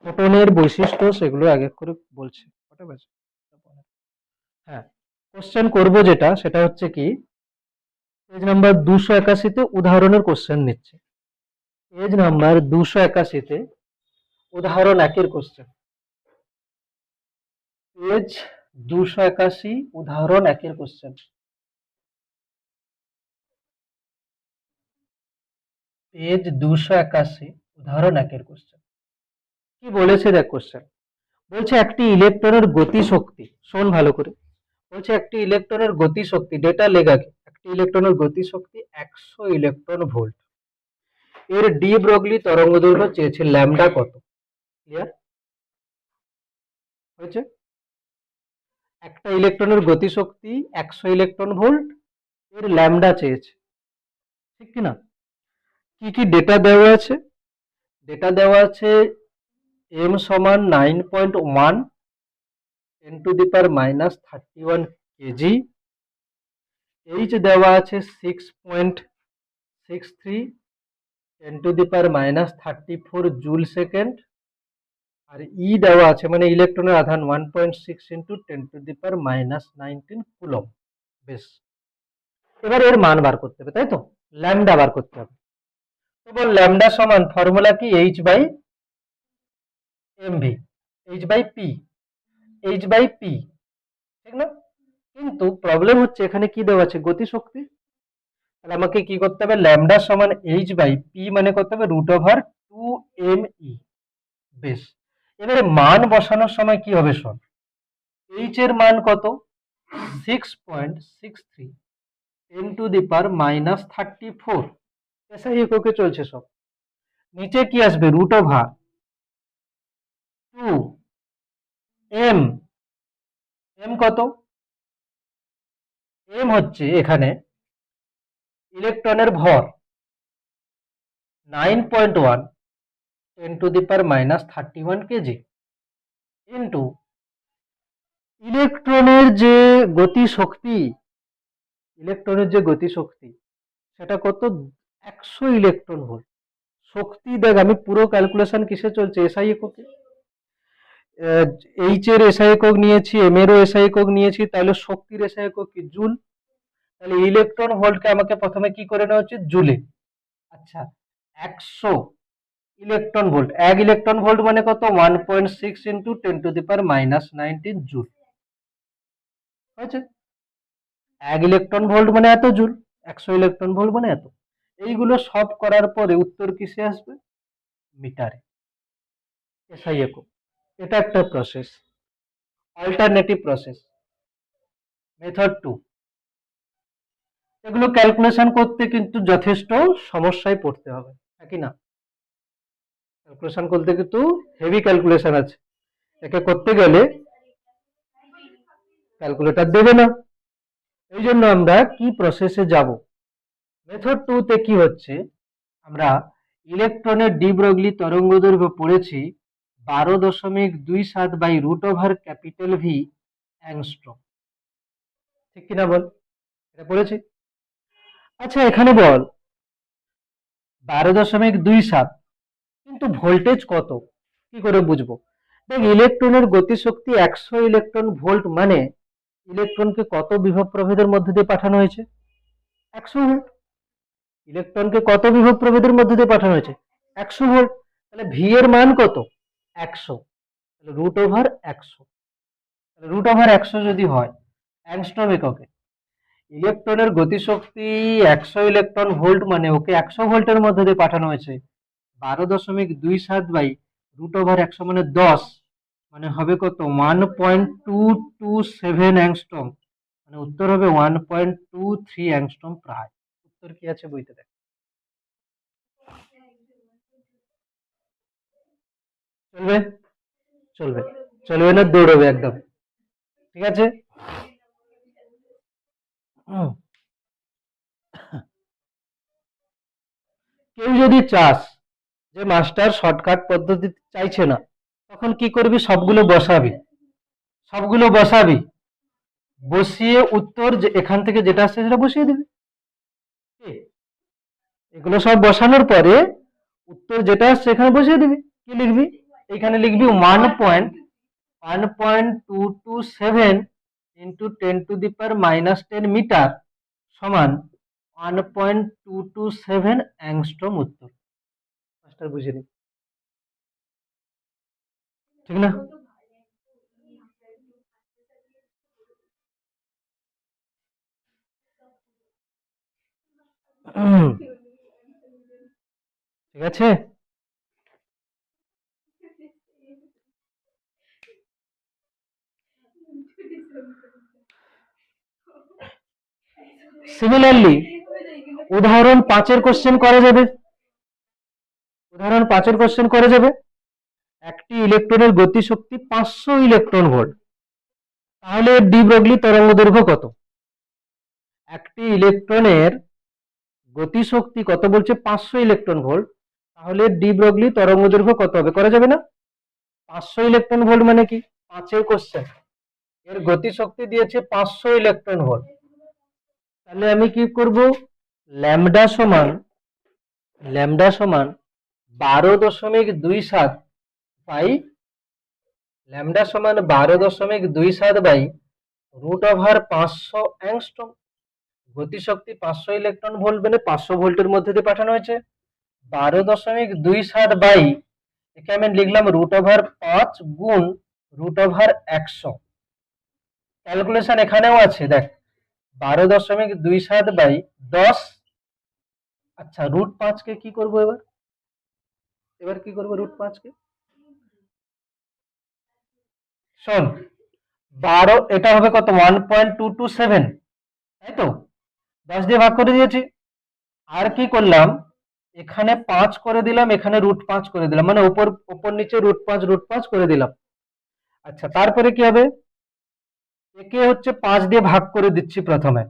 ফোটনের বৈশিষ্ট্য সেগুলো এক এক করে বলছি। হ্যাঁ, কোশ্চেন করব যেটা, সেটা হচ্ছে কি, পেজ নাম্বার 281-তে উদাহরণের কোশ্চেন নিচ্ছে। পেজ নাম্বার 281-তে উদাহরণ 1-এর কোশ্চেন, পেজ 281, উদাহরণ 1-এর কোশ্চেন। পেজ 281, উদাহরণ 1-এর কোশ্চেন কি বলেছে, দেখ কোশ্চেন বলছে একটি ইলেকট্রনের গতি শক্তি, শোন ভালো করে, বলছে একটি ইলেকট্রনের গতি শক্তি, ডেটা লেখা, একটি ইলেকট্রনের গতি শক্তি 100 ইলেকট্রন ভোল্ট, এর ডি ব্রগলি তরঙ্গ দৈর্ঘ্য চেয়েছে ল্যামডা কত। ক্লিয়ার হয়েছে, একটা ইলেকট্রনের গতি শক্তি 100 ইলেকট্রন ভোল্ট, এর ল্যামডা চেয়েছে, ঠিক কিনা। কি কি ডেটা দেওয়া আছে, ডেটা দেওয়া আছে m সমান 9.1 10⁻³ কেজি, h দেওয়া আছে 6.63 10⁻³ জুল সেকেন্ড, আর ই দেওয়া আছে মানে ইলেকট্রনের আধান 1.6 × 10⁻19 কুলম। বেশ, এবার এর মান বার করতে হবে, তাই তো, ল্যামডা বার করতে হবে। তো বল ল্যামডা সমান ফর্মুলা কি, h/mv, h/p, h/p, ঠিক না। কিন্তু প্রবলেম হচ্ছে এখানে কি দেওয়া আছে, গতি শক্তি, তাহলে আমাকে কি করতে হবে, ল্যামডা সমান h/p মানে করতে হবে √2mE। বেশ, এবারে মান বসানোর সময় কি হবে শোন, h এর মান কত, 6.63 10⁻34, এসআই এককে চলছে সব। নিচে কি আসবে, √2m, m কত, m হচ্ছে এখানে ইলেকট্রনের ভর 9.1 10⁻31 কেজি, ইন্টু ইলেকট্রনের যে গতি শক্তি, ইলেকট্রনের যে গতি শক্তি সেটা কত, 100 ইলেকট্রন ভোল্ট। শক্তি দেখ, আমি পুরো ক্যালকুলেশন কিসে চলছে, এসআই এককে, এইচ এর এসআই একক নিয়েছি, এম এরও এসআই একক নিয়েছি, তাহলে শক্তির এসআই একক কি, জুল, তাহলে ইলেকট্রন ভোল্টকে আমাকে প্রথমে কি করে নেওয়া উচিত, জুলে। আচ্ছা, 100 ইলেকট্রন ভোল্ট, 1 ইলেকট্রন ভোল্ট মানে কত, 1.6 × 10⁻19 জুল, হয়েছে। 1 ইলেকট্রন ভোল্ট মানে এত জুল, 100 ইলেকট্রন ভোল্ট মানে এত। এইগুলো সব করার পরে উত্তর কিসে আসবে, মিটারে, এসআই একক। এটা একটা প্রসেস, অল্টারনেটিভ প্রসেস। মেথড 2, এগুলো ক্যালকুলেশন করতে কিন্তু যথেষ্ট সমস্যায় পড়তে হবে, নাকি না, ক্যালকুলেশন করতে কিন্তু হেভি ক্যালকুলেশন আছে, একে করতে গেলে ক্যালকুলেটর দেবে না, এই জন্য আমরা কি প্রসেসে যাব। মেথড 2 তে কি হচ্ছে, আমরা ইলেকট্রনের ডি ব্রগলি তরঙ্গ দৈর্ঘ্য পড়েছি 12.27 √V অ্যাংস্ট্রম, ঠিক কিনা বল, এটা পড়েছি। আচ্ছা এখানে বল 12.27, কিন্তু ভোল্টেজ কত, কি করে বুঝবো? দেখ ইলেকট্রনের গতিশক্তি 100 ইলেকট্রন ভোল্ট, মানে ইলেকট্রনকে কত বিভব প্রভেদের মধ্যে দিয়ে পাঠানো হয়েছে? 100 ভোল্ট। ইলেকট্রনকে কত বিভব প্রভেদের মধ্যে দিয়ে পাঠানো হয়েছে? 100 ভোল্ট। তাহলে ভি এর মান কত? 100। তাহলে √100 যদি হয় অ্যাংস্ট্রম এককে, ইলেকট্রনের গতিশক্তি 100 ইলেকট্রন ভোল্ট, মানে ওকে 100 ভোল্টের মধ্যে দিয়ে পাঠানো হয়েছে 12.27/√100 মানে 10, মানে হবে কত? 1.227 অ্যাংস্ট্রম, মানে উত্তর হবে 1.23 অ্যাংস্ট্রম প্রায়। উত্তর কি আছে বইতে দেখ। চলবে? চলবে, চলবে না দৌড়বে একদম। ঠিক আছে। কেউ যদি চাস যে মাস্টার শর্টকাট পদ্ধতি চাইছে না, তখন কি করবি? সবগুলো বসাবি, বসিয়ে উত্তর যে এখান থেকে যেটা আসছে সেটা বসিয়ে দিবি। এগুলো সব বসানোর পরে উত্তর যেটা আসছে এখানে বসিয়ে দিবি। কি লিখবি? এখানে লিখবি 1.227 ইন্টু 10⁻⁻10 মিটার সমান 1.227 অ্যাংস্ট্রম উত্তর। মাস্টার বুঝিয়ে দিবি, ঠিক না? ঠিক আছে। সিমিলারলি উদাহরণ 5-এর কোশ্চেন করা যাবে। একটি ইলেকট্রনের গতিশক্তি 500 ইলেকট্রন ভোল্ট, তাহলে ডি ব্রগলি তরঙ্গ দৈর্ঘ্য কত? একটি ইলেকট্রনের গতিশক্তি কত বলছে? 500 ইলেকট্রন ভোল্ট, তাহলে ডি ব্রগলি তরঙ্গ দৈর্ঘ্য কত হবে? করা যাবে না? 500 ইলেকট্রন ভোল্ট মানে কি? 5-এর কোশ্চেন, এর গতিশক্তি দিয়েছে 500 ইলেকট্রন ভোল্ট, তাহলে আমি কি করব? ল্যামডা সমান 12.27 বাই √500 অ্যাংস্ট্রম। গতিশক্তি 500 ইলেকট্রন ভোল্ট, মানে 500 ভোল্টের মধ্যে দিয়ে পাঠানো হয়েছে। 12.27 বাই, একে আমি লিখলাম √5 গুণ √100। ক্যালকুলেশন এখানেও আছে, দেখ 12.27/10। আচ্ছা √5 কে কি করব এবার কি করব √5 কে? শোন, 12, এটা হবে কত? 1.227, তাই তো? 10 দিয়ে ভাগ করে দিয়েছি। আর কি করলাম? এখানে 5 করে দিলাম, এখানে √5 করে দিলাম, মানে উপর নিচে √5 করে দিলাম। আচ্ছা তারপরে কি হবে? একে হচ্ছে 5 দিয়ে ভাগ করে দিচ্ছি প্রথমে।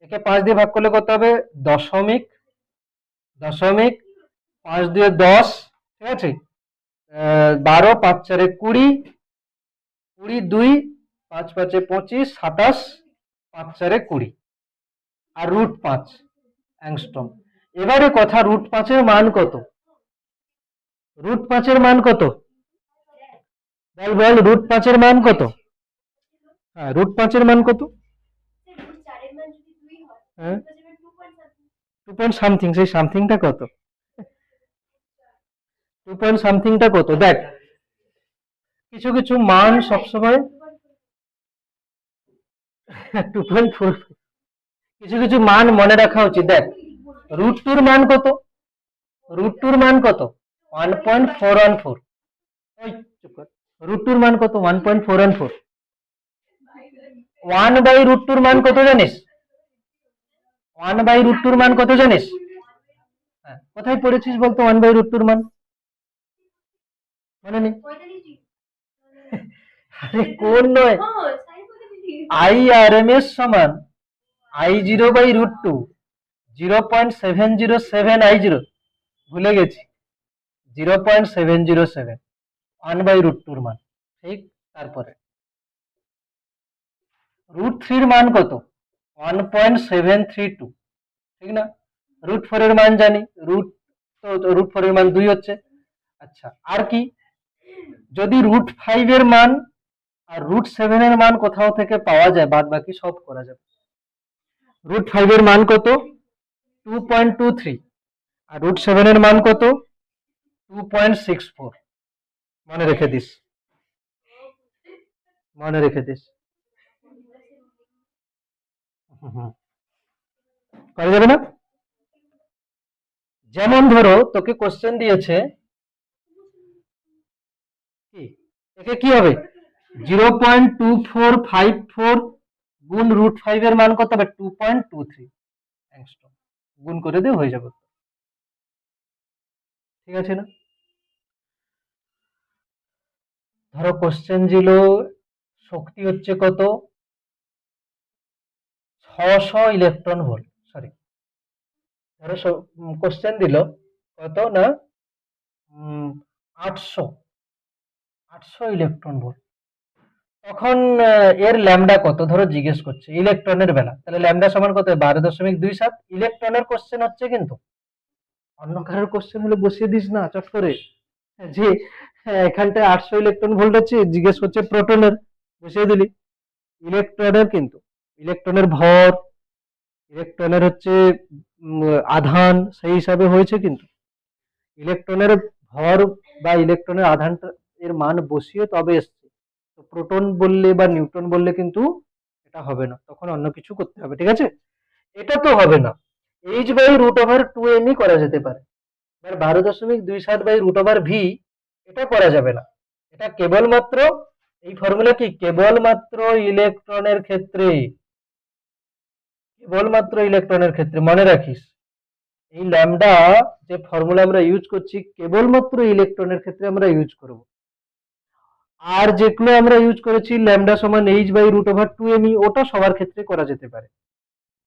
একে 5 দিয়ে ভাগ করলে কত হবে? দশমিক, 5 দিয়ে 10, ঠিক আছে? 12, 5 4 20, 2, 5 5 25, 27, 5 4 20, আর √5 অ্যাংস্ট্রম। এবারে কথা, √5 এর মান কত? √5 এর মান কত? বল √5 এর মান কত? হ্যাঁ √5 এর মান কত? হ্যাঁ 2 পয়েন্ট সামথিং, সেই সামথিংটা কত? 2 পয়েন্ট সামথিংটা কত? দেখ কিছু কিছু মান সবসময় 2.4, কিছু কিছু মান মনে রাখা উচিত। দেখ √2 মান কত? √2 মান কত? 1.414। ওই চুপ কর। √2 মান কত? 1.414। 1/√2 মান কত জানিস? 1/√2 মান কত জানিস? হ্যাঁ কোথায় পড়েছিস বলতো 1/√2 মান? মনে নেই? আরে কোন নয়, IRMS সমান I0/√2, 0.707 I0, ভুলে গেছি, 0.707 1/√2 মান। ঠিক, তারপরে √3 মান কত? 1.732, ঠিক না? √4 এর মান জানি, √4 এর মান 2 হচ্ছে। আচ্ছা, আর কি? যদি √5 এর মান আর √7 এর মান কোথাও থেকে পাওয়া যায়, বাদ বাকি সব করা যাবে। √5 এর মান কত? 2.23, আর √7 এর মান কত? 2.64। মনে রেখে দিস, মনে রেখে দিস। করা যাবে না? যেমন ধরো তোকে কোশ্চেন দিয়েছে কি, একে কি হবে? 0.2454 গুণ √5 এর মান কত হবে? 2.23 অ্যাংস্ট্রম। গুণ করে দিয়ে হয়ে যাবে, ঠিক আছে না? ধরো কোশ্চেন ছিল শক্তি হচ্ছে কত? 600 ইলেকট্রন ভোল্ট, সরি, ধরো কোশ্চেন দিল কত না 800 ইলেকট্রন ভোল্ট। তখন এর ল্যামডা কত ধরো জিজ্ঞেস করছে, ইলেকট্রনের বেলা, তাহলে ল্যামডা সমান কত? 12.27। ইলেকট্রনের কোশ্চেন হচ্ছে কিন্তু, অন্য কারোর কোশ্চেন হলে বসিয়ে দিস না চট করে, যে এখানটায় 800 ইলেকট্রন ভোল্ট আছে, জিজ্ঞেস করছে প্রোটনের, বসিয়ে দিলি। ইলেকট্রনের কিন্তু, ইলেকট্রনের ভর, ইলেকট্রনের হচ্ছে আধান, সেই হিসাবে হয়েছে কিন্তু। ইলেকট্রনের ভর বা ইলেকট্রনের আধানটা এর মান বসিয়ে তবে এসছে। তো প্রোটন বললে বা নিউট্রন বললে কিন্তু এটা হবে না, তখন অন্য কিছু করতে হবে, ঠিক আছে? এটা তো হবে না, h/√2m করা যেতে পারে। এবার 12.27/√v এটা করা যাবে না। এটা কেবলমাত্র, এই ফর্মুলা কি কেবলমাত্র ইলেকট্রনের ক্ষেত্রে, কেবলমাত্র ইলেকট্রনের ক্ষেত্রে, মনে রাখিস। এই ল্যামডা যে ফর্মুলা আমরা ইউজ করছি কেবলমাত্র ইলেকট্রনের ক্ষেত্রে আমরা ইউজ করব। আর যেগুলো আমরা ইউজ করেছি ল্যামডা সমান h/√2me, ওটা সবার ক্ষেত্রে করা যেতে পারে,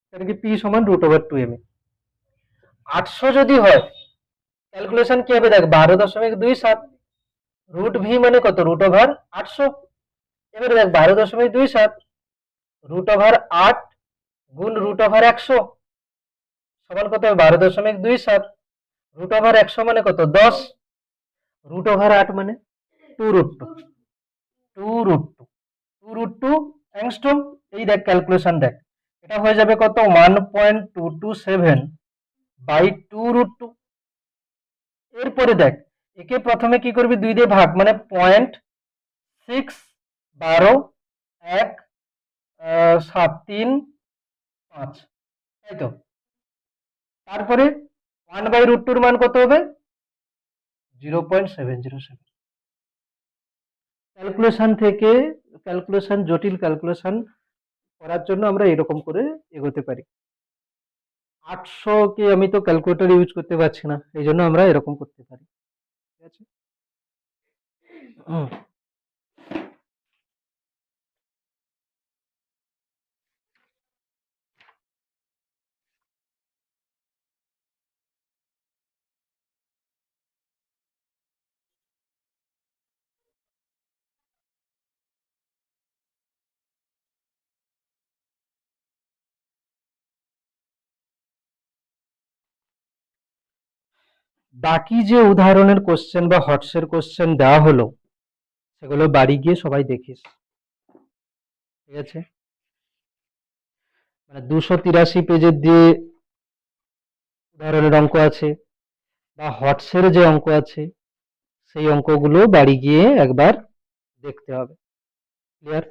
কারণ কি p সমান √2me। 800 যদি হয়, ক্যালকুলেশন কি হবে দেখ, 12.27, √v মানে কত? √800। এবারে দেখ 12.27 √8 গুণ √100 সমান কত হবে? 12.27। √100 মানে কত? 10। √8 মানে 2√2, 2√2 অ্যাংস্ট্রম। এই দেখ ক্যালকুলেশন দেখ, এটা হয়ে যাবে কত? 1.227/2√2। এরপরে দেখ, একে প্রথমে কি করবি? 2 দিয়ে ভাগ, মানে 0.6 12 1 7 3 5, তাই তো? তারপরে 1/√2 এর মান কত হবে? 0.707। ক্যালকুলেশন থেকে, ক্যালকুলেশন, জটিল ক্যালকুলেশন করার জন্য আমরা এরকম করে এগোতে পারি। 800 কে আমি তো ক্যালকুলেটর ইউজ করতে পারছি না, এই জন্য আমরা এরকম করতে পারি, ঠিক আছে? হুম। বাকি যে উদাহরণের কোশ্চেন বা হটসের কোশ্চেন দেওয়া হলো, সেগুলো বাড়ি গিয়ে সবাই দেখিস, ঠিক আছে? মানে 283 পেজের যে উদাহরণের অঙ্ক আছে বা হটসের যে অঙ্ক আছে, সেই অঙ্কগুলো বাড়ি গিয়ে একবার দেখতে হবে। ক্লিয়ার?